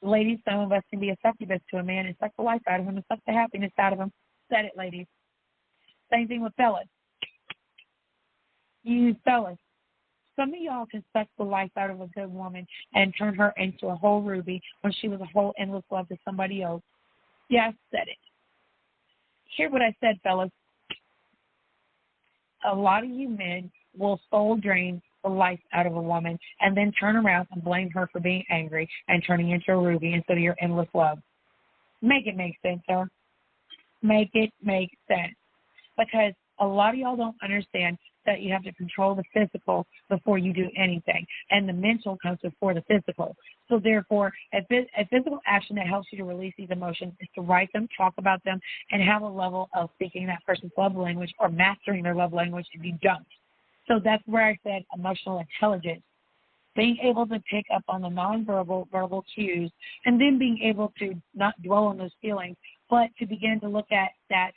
A: Ladies, some of us can be a succubus to a man and suck the life out of him and suck the happiness out of him. Said it, ladies. Same thing with fellas. You fellas, some of y'all can suck the life out of a good woman and turn her into a whole Ruby when she was a whole endless love to somebody else. Yes, said it. Hear what I said, fellas. a lot of you men will soul drain the life out of a woman and then turn around and blame her for being angry and turning into a ruby instead of your endless love. Make it make sense, sir. Make it make sense. Because a lot of y'all don't understand that you have to control the physical before you do anything, and the mental comes before the physical. So therefore, a physical action that helps you to release these emotions is to write them, talk about them, and have a level of speaking that person's love language or mastering their love language if you don't. So that's where I said emotional intelligence. Being able to pick up on the nonverbal, verbal cues, and then being able to not dwell on those feelings, but to begin to look at that.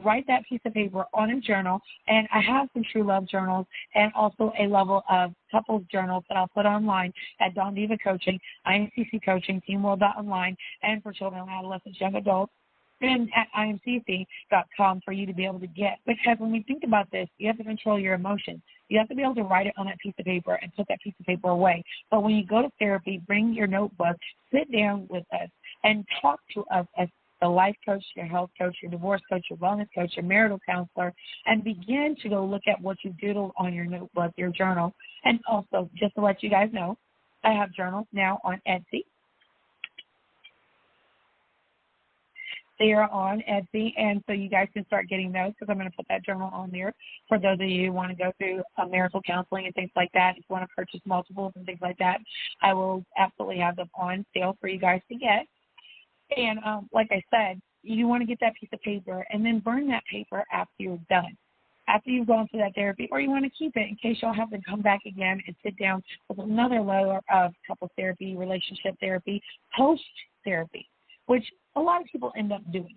A: Write that piece of paper on a journal, and I have some True Love journals and also a level of couples journals that I'll put online at Dawn Diva Coaching, IMCC Coaching, TeamWorld.online, and for children, adolescents, young adults, and at imcc.com for you to be able to get. Because when we think about this, you have to control your emotions. You have to be able to write it on that piece of paper and put that piece of paper away. But when you go to therapy, bring your notebook, sit down with us, and talk to us as the life coach, your health coach, your divorce coach, your wellness coach, your marital counselor, and begin to go look at what you doodled on your notebook, your journal. And also, just to let you guys know, I have journals now on Etsy. They are on Etsy, and so you guys can start getting those because I'm going to put that journal on there for those of you who want to go through marital counseling and things like that. If you want to purchase multiples and things like that, I will absolutely have them on sale for you guys to get. And like I said, you want to get that piece of paper and then burn that paper after you're done, after you've gone through that therapy, or you want to keep it in case y'all have to come back again and sit down with another layer of couples therapy, relationship therapy, post-therapy, which a lot of people end up doing.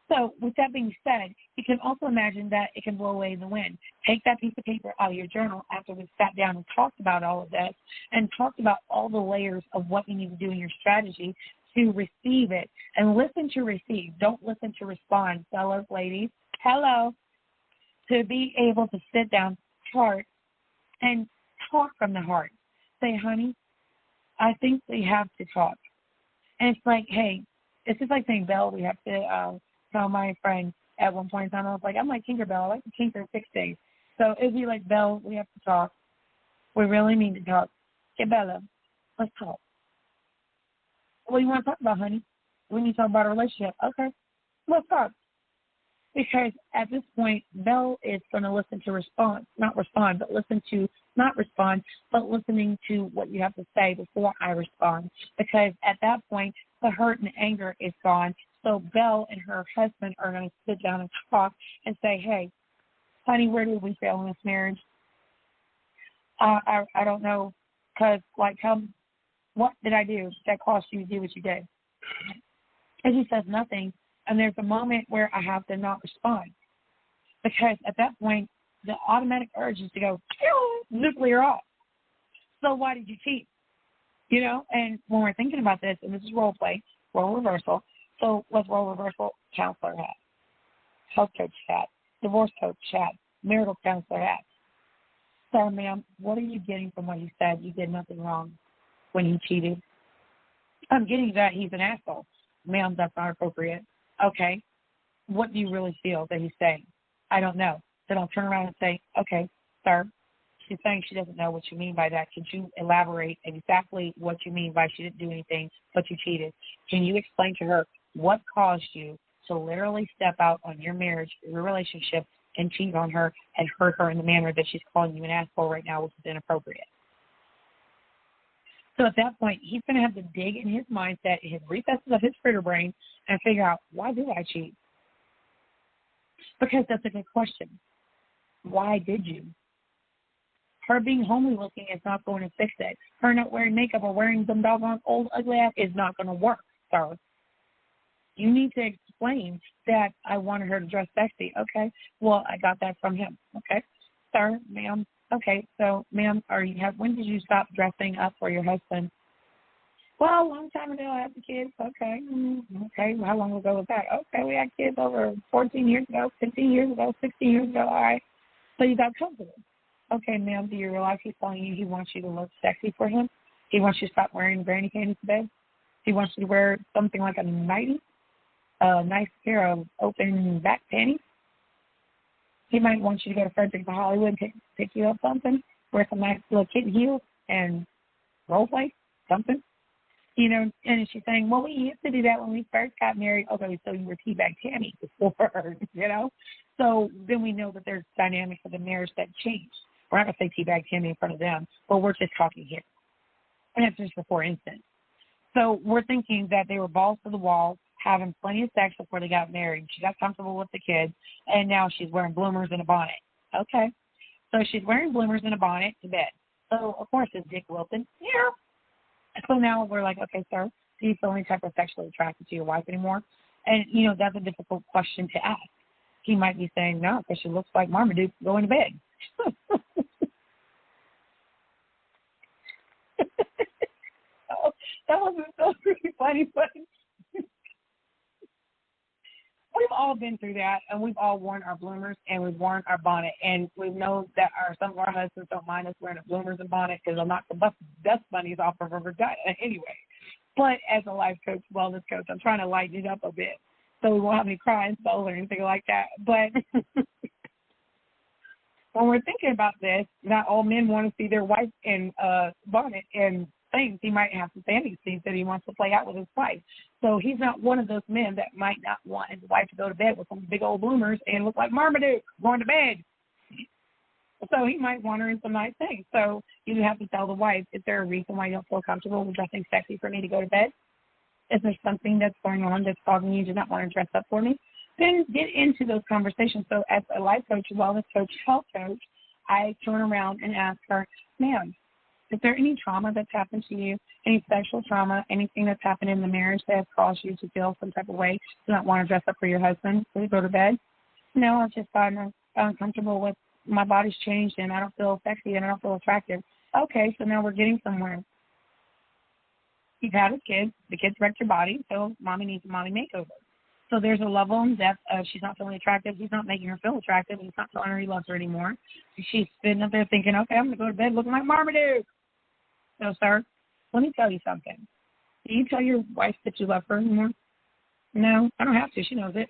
A: So with that being said, you can also imagine that it can blow away in the wind. Take that piece of paper out of your journal after we've sat down and talked about all of this and talked about all the layers of what you need to do in your strategy to receive it, and listen to receive. Don't listen to respond, fellas, ladies. Hello. To be able to sit down, heart, and talk from the heart. Say, honey, I think we have to talk. And it's like, hey, it's just like saying, Belle, we have to tell my friend at one point in time, I was like, I'm like Tinkerbell. I like to tinker 6 days. So it'd be like, Belle, we have to talk. We really need to talk. Okay, Bella, let's talk. What do you want to talk about, honey? We need to talk about a relationship. Okay, let's talk. Because at this point, Belle is going to listen to listening to what you have to say before I respond. Because at that point, the hurt and anger is gone. So Belle and her husband are going to sit down and talk and say, hey, honey, where did we fail in this marriage? I don't know. Because, what did I do that caused you to do what you did? And he says nothing. And there's a moment where I have to not respond. Because at that point, the automatic urge is to go, nuclear off. So why did you cheat? You know, and when we're thinking about this, and this is role play, role reversal. So let's role reversal, counselor hat, health coach hat, divorce coach hat, marital counselor hat. So, ma'am, what are you getting from what he said? You did nothing wrong when he cheated. I'm getting that he's an asshole. Ma'am, that's not appropriate. Okay. What do you really feel that he's saying? I don't know. Then I'll turn around and say, okay, sir, she's saying she doesn't know what you mean by that. Could you elaborate exactly what you mean by she didn't do anything but you cheated? Can you explain to her what caused you to literally step out on your marriage, your relationship, and cheat on her and hurt her in the manner that she's calling you an asshole right now, which is inappropriate? So at that point, he's going to have to dig in his mindset, his recesses of his critter brain, and figure out, why did I cheat? Because that's a good question. Why did you? Her being homely looking is not going to fix it. Her not wearing makeup or wearing some doggone old ugly ass is not going to work, sir. You need to explain that I wanted her to dress sexy. Okay, well, I got that from him. Okay, sir, ma'am. Okay, so, ma'am, when did you stop dressing up for your husband? Well, a long time ago, I had the kids. Okay, okay, how long ago was that? Okay, we had kids over 14 years ago, 15 years ago, 16 years ago. All right, so you got comfortable. Okay, ma'am, do you realize he's telling you he wants you to look sexy for him? He wants you to stop wearing granny panties to bed? He wants you to wear something like a nightie, a nice pair of open back panties? He might want you to go to Frederick to Hollywood and pick you up something, wear some nice little kitten heels and role play something. You know, and she's saying, well, we used to do that when we first got married. Okay, so you were Teabag Tammy before, you know? So then we know that there's dynamics of the marriage that changed. We're not going to say Teabag Tammy in front of them, but we're just talking here. And that's just for instance. So we're thinking that they were balls to the wall, having plenty of sex before they got married. She got comfortable with the kids, and now she's wearing bloomers and a bonnet. Okay. So she's wearing bloomers and a bonnet to bed. So, of course, is Dick Wilson? Yeah. So now we're like, okay, sir, do you feel any type of sexually attracted to your wife anymore? And, you know, that's a difficult question to ask. He might be saying no, because she looks like Marmaduke going to bed. Oh, that wasn't so really funny, but we've all been through that, and we've all worn our bloomers and we've worn our bonnet, and we know that some of our husbands don't mind us wearing the bloomers and bonnet because they'll knock the dust bunnies off of our vagina anyway. But as a life coach, wellness coach, I'm trying to lighten it up a bit so we won't have any crying souls or anything like that. But when we're thinking about this, not all men want to see their wife in bonnet and things. He might have some fantasy scenes that he wants to play out with his wife. So he's not one of those men that might not want his wife to go to bed with some big old bloomers and look like Marmaduke going to bed. So he might want her in some nice things. So you have to tell the wife, is there a reason why you don't feel comfortable with dressing sexy for me to go to bed? Is there something that's going on that's causing you to not want to dress up for me? Then get into those conversations. So as a life coach, wellness coach, health coach, I turn around and ask her, ma'am, is there any trauma that's happened to you, any sexual trauma, anything that's happened in the marriage that has caused you to feel some type of way, to not want to dress up for your husband when you go to bed? No, I've just gotten uncomfortable with my body's changed and I don't feel sexy and I don't feel attractive. Okay, so now we're getting somewhere. You've had a kid. The kid's wrecked your body, so mommy needs a mommy makeover. So there's a level in depth of she's not feeling attractive. He's not making her feel attractive. He's not telling her he loves her anymore. She's sitting up there thinking, okay, I'm going to go to bed looking like Marmaduke. No, sir. Let me tell you something. Do you tell your wife that you love her anymore? No, I don't have to. She knows it.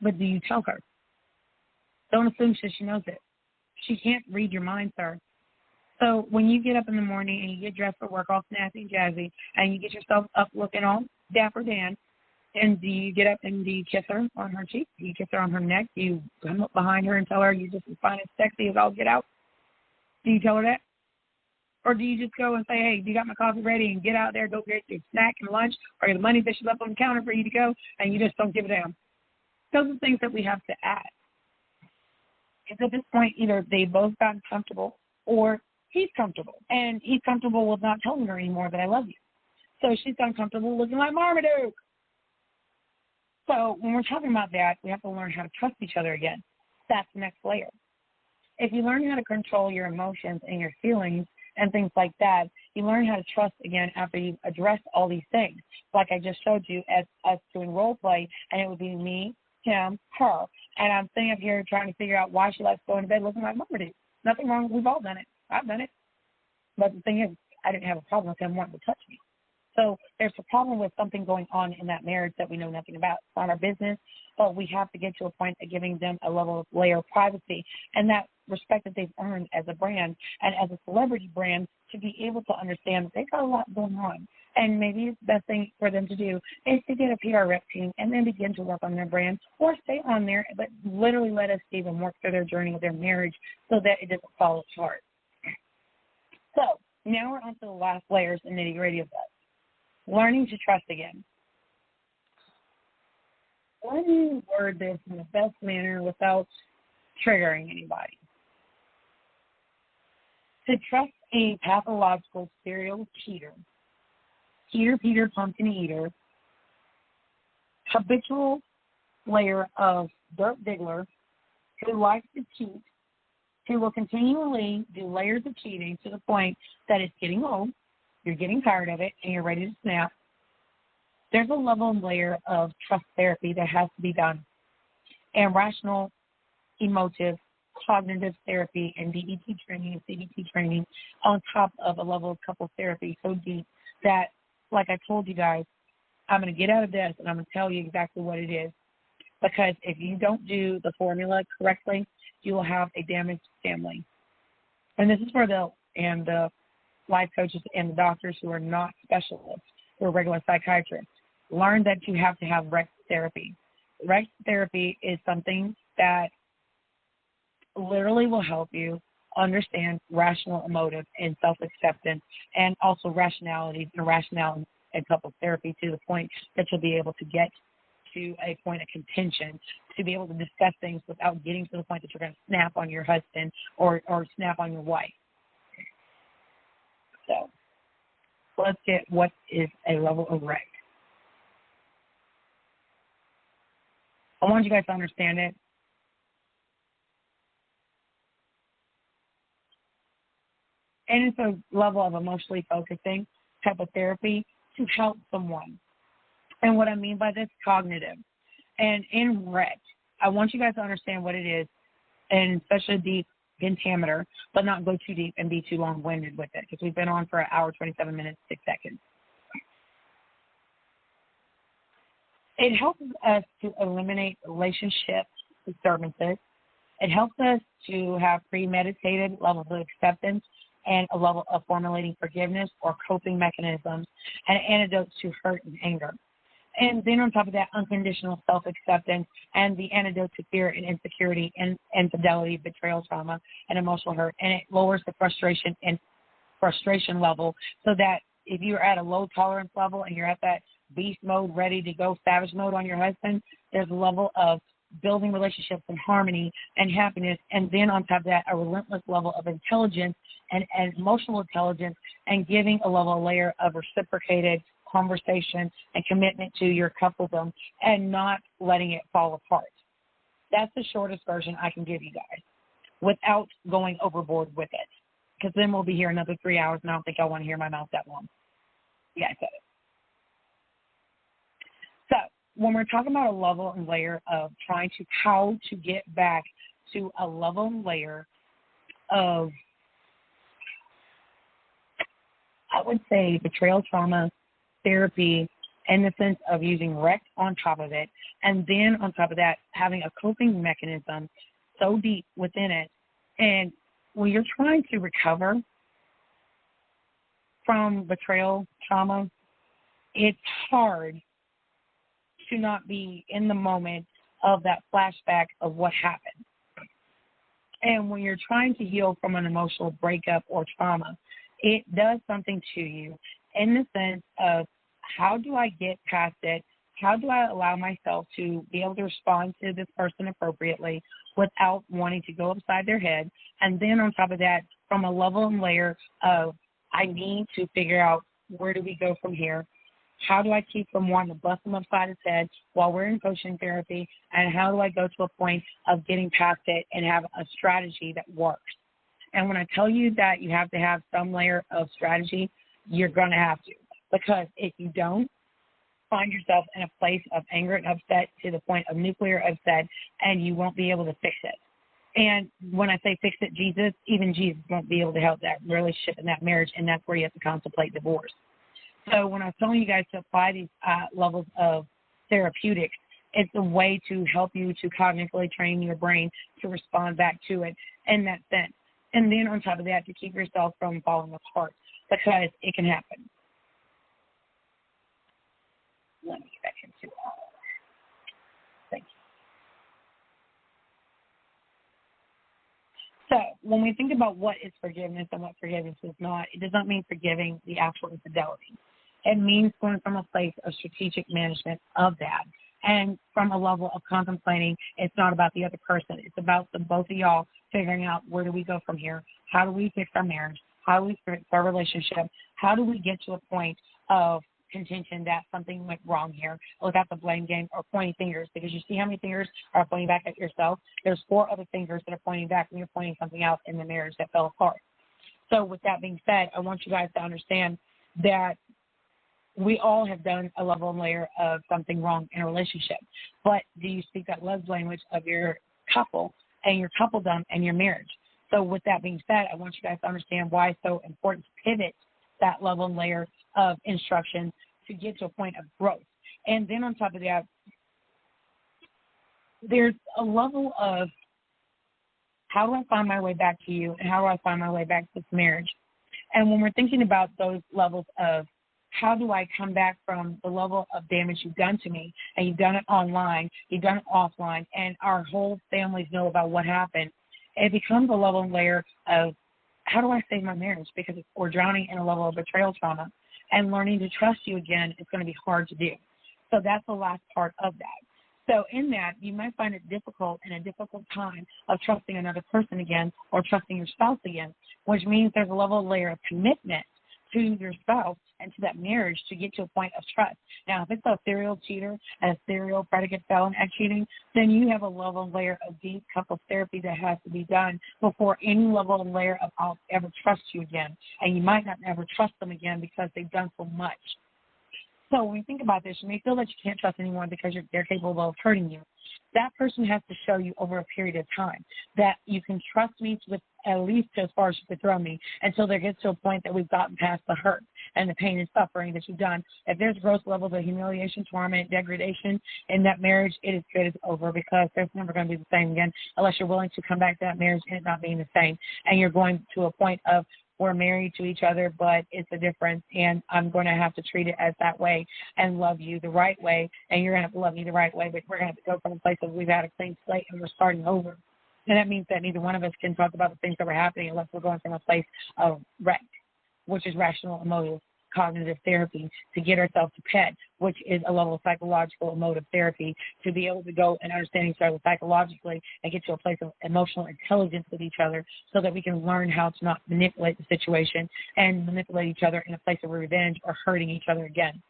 A: But do you tell her? Don't assume she knows it. She can't read your mind, sir. So when you get up in the morning and you get dressed for work all snazzy and jazzy and you get yourself up looking all dapper Dan, and do you get up and do you kiss her on her cheek? Do you kiss her on her neck? Do you come up behind her and tell her you're just as fine and sexy as all get out? Do you tell her that? Or do you just go and say, hey, you got my coffee ready and get out there, go get your snack and lunch or the money that she left on the counter for you to go, and you just don't give a damn? Those are things that we have to ask. Because at this point, either they've both gotten comfortable or he's comfortable. And he's comfortable with not telling her anymore that I love you. So she's gotten comfortable looking like Marmaduke. So when we're talking about that, we have to learn how to trust each other again. That's the next layer. If you learn how to control your emotions and your feelings and things like that, you learn how to trust again after you've addressed all these things. Like I just showed you as us doing role play, and it would be me, him, her. And I'm sitting up here trying to figure out why she likes going to bed looking like Marmaduke. Nothing wrong. We've all done it. I've done it. But the thing is, I didn't have a problem with him wanting to touch me. So there's a problem with something going on in that marriage that we know nothing about. It's not our business, but we have to get to a point of giving them a level of layer of privacy and that respect that they've earned as a brand and as a celebrity brand to be able to understand that they've got a lot going on. And maybe the best thing for them to do is to get a PR rep team and then begin to work on their brand or stay on there, but literally let us see them work through their journey of their marriage so that it doesn't fall apart. So now we're on to the last layers and nitty-gritty of that. Learning to trust again. Let me word this in the best manner without triggering anybody. To trust a pathological serial cheater, Peter, pumpkin eater, habitual layer of dirt diggler who likes to cheat, who will continually do layers of cheating to the point that it's getting old, you're getting tired of it, and you're ready to snap. There's a level and layer of trust therapy that has to be done. And rational, emotive, cognitive therapy and DBT training and CBT training on top of a level of couples therapy so deep that, like I told you guys, I'm going to get out of this and I'm going to tell you exactly what it is. Because if you don't do the formula correctly you will have a damaged family. And this is for the life coaches and the doctors who are not specialists, who are regular psychiatrists. Learn that you have to have REC therapy. REC therapy is something that literally will help you understand rational emotive and self-acceptance, and also rationality and rationality and couples therapy, to the point that you'll be able to get to a point of contention, to be able to discuss things without getting to the point that you're going to snap on your husband or snap on your wife. So let's get what is a level of REC. I want you guys to understand it. And it's a level of emotionally focusing type of therapy to help someone. And what I mean by this, cognitive. And in REC, I want you guys to understand what it is, and especially deep pentameter, but not go too deep and be too long-winded with it, because we've been on for an hour, 27 minutes, 6 seconds. It helps us to eliminate relationship disturbances. It helps us to have premeditated levels of acceptance and a level of formulating forgiveness or coping mechanisms and antidotes to hurt and anger. And then on top of that, unconditional self-acceptance and the antidote to fear and insecurity and infidelity, betrayal, trauma, and emotional hurt. And it lowers the frustration level, so that if you're at a low tolerance level and you're at that beast mode, ready to go savage mode on your husband, there's a level of building relationships and harmony and happiness. And then on top of that, a relentless level of intelligence and emotional intelligence, and giving a layer of reciprocated conversation and commitment to your coupledom, and not letting it fall apart. That's the shortest version I can give you guys without going overboard with it, because then we'll be here another 3 hours, and I don't think I want to hear my mouth that long. Yeah, I said it. So when we're talking about a level and layer of trying to how to get back to a level and layer of, I would say, betrayal trauma therapy, in the sense of using REC on top of it, and then on top of that, having a coping mechanism so deep within it. And when you're trying to recover from betrayal trauma, it's hard to not be in the moment of that flashback of what happened. And when you're trying to heal from an emotional breakup or trauma, it does something to you in the sense of, how do I get past it? How do I allow myself to be able to respond to this person appropriately without wanting to go upside their head? And then on top of that, from a level and layer of, I need to figure out, where do we go from here? How do I keep from wanting to bust them upside his head while we're in coaching therapy? And how do I go to a point of getting past it and have a strategy that works? And when I tell you that you have to have some layer of strategy, you're going to have to. Because if you don't, find yourself in a place of anger and upset to the point of nuclear upset, and you won't be able to fix it. And when I say fix it, even Jesus won't be able to help that relationship and that marriage, and that's where you have to contemplate divorce. So when I was telling you guys to apply these levels of therapeutics, it's a way to help you to cognitively train your brain to respond back to it in that sense. And then on top of that, to keep yourself from falling apart, because it can happen. Let me get back into all of that. Thank you. So when we think about what is forgiveness and what forgiveness is not, it does not mean forgiving the actual infidelity. It means going from a place of strategic management of that, and from a level of contemplating. It's not about the other person. It's about the both of y'all figuring out, where do we go from here? How do we fix our marriage? How do we fix our relationship? How do we get to a point of contention that something went wrong here, without the blame game or pointing fingers? Because you see how many fingers are pointing back at yourself. There's 4 other fingers that are pointing back when you're pointing something out in the marriage that fell apart. So with that being said, I want you guys to understand that we all have done a level and layer of something wrong in a relationship. But do you speak that love language of your couple and your coupledom and your marriage? So with that being said, I want you guys to understand why it's so important to pivot that level and layer of instruction to get to a point of growth. And then on top of that, there's a level of how do I find my way back to you, and how do I find my way back to this marriage? And when we're thinking about those levels of how do I come back from the level of damage you've done to me, and you've done it online, you've done it offline, and our whole families know about what happened, it becomes a level and layer of how do I save my marriage? Because if we're drowning in a level of betrayal trauma, and learning to trust you again is going to be hard to do. So that's the last part of that. So in that, you might find it difficult in a difficult time of trusting another person again or trusting your spouse again, which means there's a level of layer of commitment to your spouse and to that marriage to get to a point of trust. Now, if it's a serial cheater and a serial predicate felon at cheating, then you have a level and layer of deep couples therapy that has to be done before any level and layer of I'll ever trust you again. And you might not ever trust them again because they've done so much. So when you think about this, you may feel that you can't trust anyone because they're capable of hurting you. That person has to show you over a period of time that you can trust me with at least as far as you can throw me until there gets to a point that we've gotten past the hurt and the pain and suffering that you've done. If there's gross levels of humiliation, torment, degradation in that marriage, it is good as over because there's never going to be the same again unless you're willing to come back to that marriage and it not being the same. And you're going to a point of we're married to each other, but it's a difference, and I'm going to have to treat it as that way and love you the right way, and you're going to have to love me the right way, but we're going to have to go from a place of we've had a clean slate and we're starting over. And that means that neither one of us can talk about the things that were happening unless we're going from a place of wreck, which is rational, emotive, cognitive therapy, to get ourselves to PET, which is a level of psychological emotive therapy, to be able to go and understand each other psychologically and get to a place of emotional intelligence with each other so that we can learn how to not manipulate the situation and manipulate each other in a place of revenge or hurting each other again.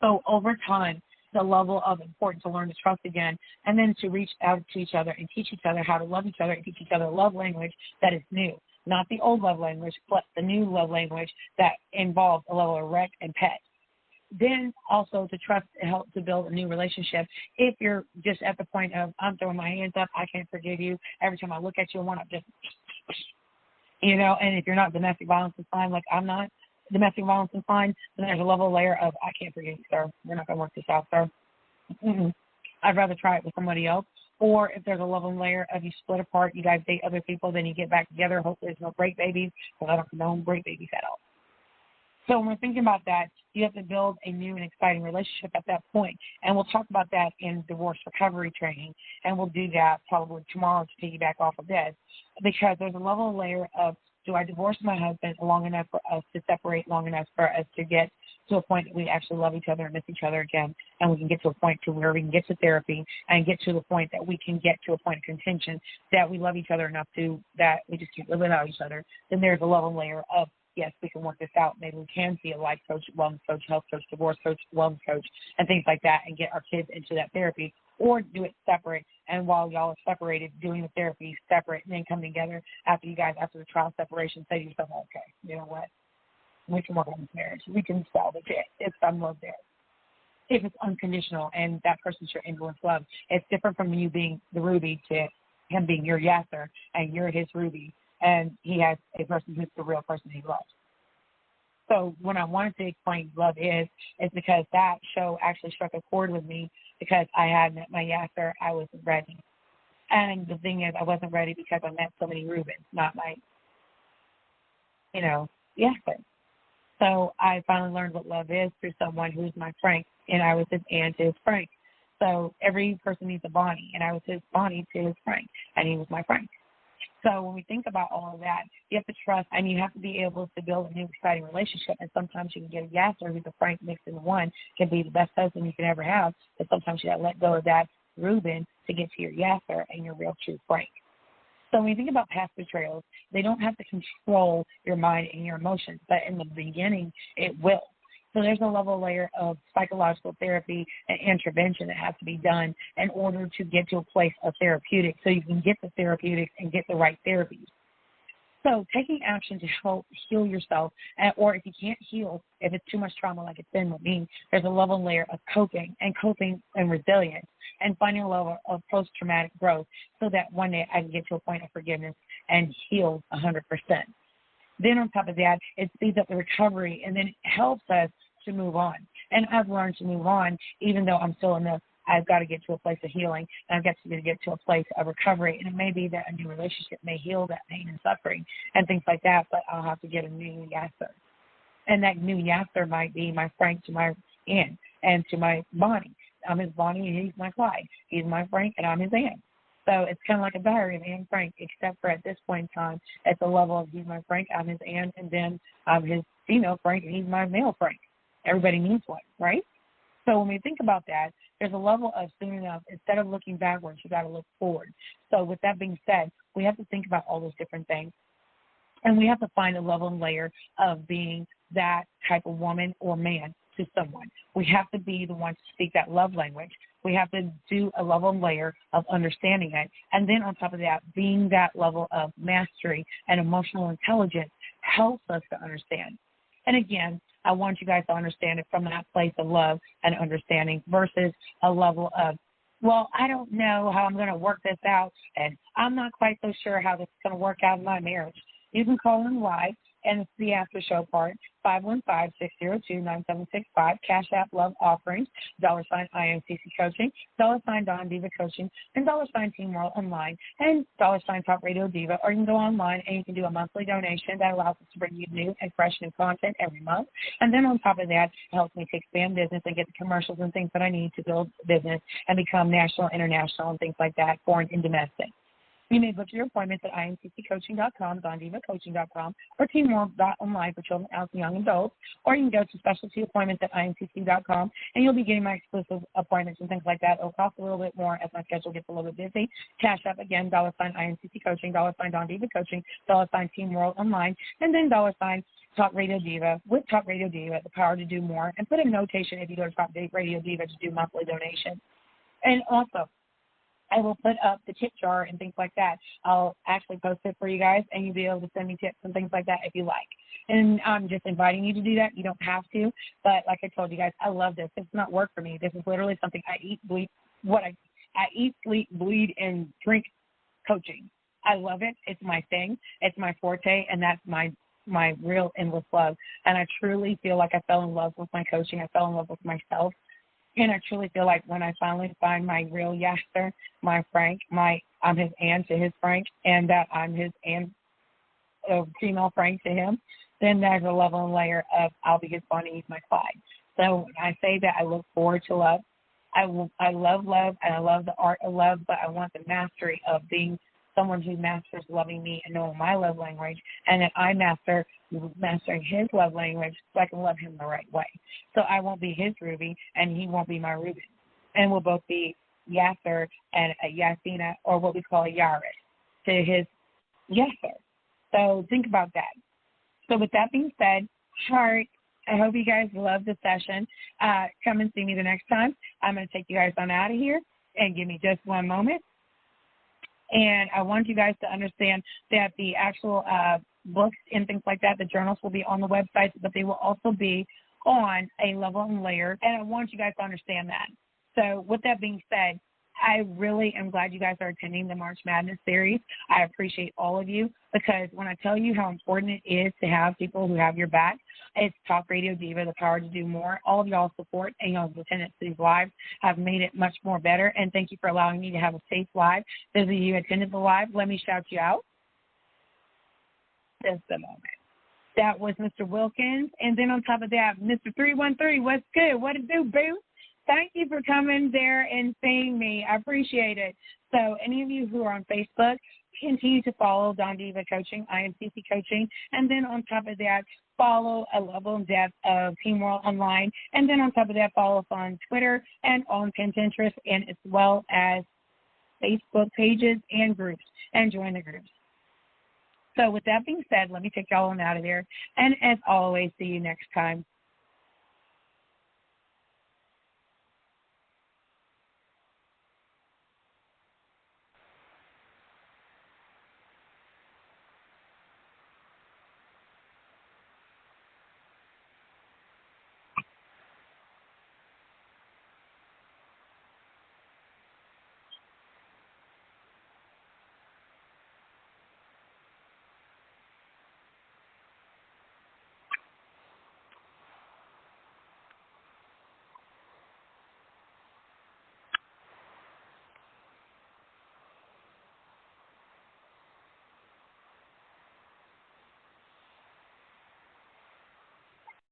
A: So over time, the level of importance to learn to trust again, and then to reach out to each other and teach each other how to love each other and teach each other love language that is new. Not the old love language, but the new love language that involves a level of wreck and pet. Then also to trust and help to build a new relationship. If you're just at the point of, I'm throwing my hands up, I can't forgive you. Every time I look at you, I want to just, and if you're not domestic violence is fine, like I'm not, domestic violence is fine, then there's a level layer of, I can't forgive you, sir. We're not going to work this out, sir. I'd rather try it with somebody else. Or if there's a level and layer of you split apart, you guys date other people, then you get back together. Hopefully there's no break babies, because I don't condone break babies at all. So when we're thinking about that, you have to build a new and exciting relationship at that point. And we'll talk about that in divorce recovery training, and we'll do that probably tomorrow to piggyback off of this, because there's a level and layer of, do I divorce my husband long enough for us to separate, long enough for us to get to a point that we actually love each other and miss each other again, and we can get to a point to where we can get to therapy and get to the point that we can get to a point of contention that we love each other enough to that we just can't live without each other. Then there's a level layer of, yes, we can work this out. Maybe we can see a life coach, wellness coach, health coach, divorce coach, wellness coach, and things like that, and get our kids into that therapy, or do it separate. And while y'all are separated, doing the therapy separate, and then come together after the trial separation, say to yourself, okay, you know what? We can work on this marriage. We can salvage it. It's some love there. If it's unconditional and that person's your influence love, it's different from you being the Ruby to him being your Yasser and you're his Ruby, and he has a person who's the real person he loves. So when I wanted to explain love is because that show actually struck a chord with me because I had met my Yasser. I wasn't ready. And the thing is, I wasn't ready because I met so many Rubens, not my, Yasser. So I finally learned what love is through someone who's my Frank, and I was his aunt to his Frank. So every person needs a Bonnie, and I was his Bonnie to his Frank, and he was my Frank. So when we think about all of that, you have to trust, and you have to be able to build a new, exciting relationship. And sometimes you can get a Yasser who's a Frank mixed in one, can be the best husband you can ever have. But sometimes you got to let go of that Reuben to get to your Yasser and your real true Frank. So when you think about past betrayals, they don't have to control your mind and your emotions, but in the beginning, it will. So there's a level layer of psychological therapy and intervention that has to be done in order to get to a place of therapeutic so you can get the therapeutics and get the right therapies. So taking action to help heal yourself, or if you can't heal, if it's too much trauma like it's been with me, there's a level layer of coping and resilience and finding a level of post-traumatic growth so that one day I can get to a point of forgiveness and heal 100%. Then on top of that, it speeds up the recovery and then it helps us to move on. And I've learned to move on even though I'm still in the I've got to get to a place of healing, and I've got to get to a place of recovery. And it may be that a new relationship may heal that pain and suffering and things like that, but I'll have to get a new yasser. And that new yasser might be my Frank to my Ann and to my Bonnie. I'm his Bonnie and he's my Clyde. He's my Frank and I'm his Ann. So it's kind of like a diary of Ann and Frank, except for at this point in time, at the level of he's my Frank, I'm his Ann, and then I'm his female Frank and he's my male Frank. Everybody needs one, right? So when we think about that, there's a level of soon enough, instead of looking backwards, you got to look forward. So with that being said, we have to think about all those different things. And we have to find a level and layer of being that type of woman or man to someone. We have to be the one to speak that love language. We have to do a level and layer of understanding it. And then on top of that, being that level of mastery and emotional intelligence helps us to understand. And again, I want you guys to understand it from that place of love and understanding versus a level of, well, I don't know how I'm going to work this out, and I'm not quite so sure how this is going to work out in my marriage. You can call in live, and it's the after show part, 515-602-9765, Cash App Love Offerings, $sign IMCC Coaching, $sign Don Diva Coaching, and $sign Team World Online, and $sign Talk Radio Diva. Or you can go online and you can do a monthly donation that allows us to bring you new and fresh new content every month. And then on top of that, it helps me to expand business and get the commercials and things that I need to build business and become national, international, and things like that, foreign and domestic. You may book your appointments at imcccoaching.com, dondivacoaching.com, or teamworld.online for children, adults, and young adults. Or you can go to specialty appointments at imcc.com, and you'll be getting my exclusive appointments and things like that. It'll cost a little bit more as my schedule gets a little bit busy. Cash App, again, $sign IMCC Coaching, $sign Don Diva Coaching, $sign Team World Online, and then $sign Talk Radio Diva with Talk Radio Diva, the power to do more. And put a notation if you go to Talk Radio Diva to do monthly donations. And also, I will put up the tip jar and things like that. I'll actually post it for you guys, and you'll be able to send me tips and things like that if you like. And I'm just inviting you to do that. You don't have to, but like I told you guys, I love this. It's not work for me. This is literally something I eat, bleed, I eat, sleep, bleed, and drink coaching. I love it. It's my thing. It's my forte, and that's my real endless love. And I truly feel like I fell in love with my coaching. I fell in love with myself. And I truly feel like when I finally find my real Yasser, my Frank, I'm his Ann to his Frank, and that I'm his Ann, female Frank to him, then there's a level and layer of I'll be his Bonnie, he's my Clyde. So when I say that I look forward to love, I love love, and I love the art of love, but I want the mastery of being someone who masters loving me and knowing my love language, and that I mastering his love language so I can love him the right way. So I won't be his Ruby, and he won't be my Ruben. And we'll both be Yasser and a Yasina, or what we call a Yaris, to his Yasser. So think about that. So with that being said, heart, I hope you guys love the session. Come and see me the next time. I'm going to take you guys on out of here, and give me just one moment. And I want you guys to understand that the actual books and things like that, the journals will be on the website, but they will also be on a level and layer. And I want you guys to understand that. So with that being said, I really am glad you guys are attending the March Madness series. I appreciate all of you, because when I tell you how important it is to have people who have your back, it's Talk Radio Diva, the power to do more. All of y'all's support and y'all's attendance to these lives have made it much more better. And thank you for allowing me to have a safe live. Those of you who attended the live, let me shout you out. Just a moment. That was Mr. Wilkins. And then on top of that, Mr. 313, what's good? What it do, boo? Thank you for coming there and seeing me. I appreciate it. So any of you who are on Facebook, continue to follow Don Diva Coaching, IMCC Coaching, and then on top of that, follow a level and depth of Team World Online, and then on top of that, follow us on Twitter and on Pinterest, and as well as Facebook pages and groups, and join the groups. So with that being said, let me take y'all on out of there, and as always, see you next time.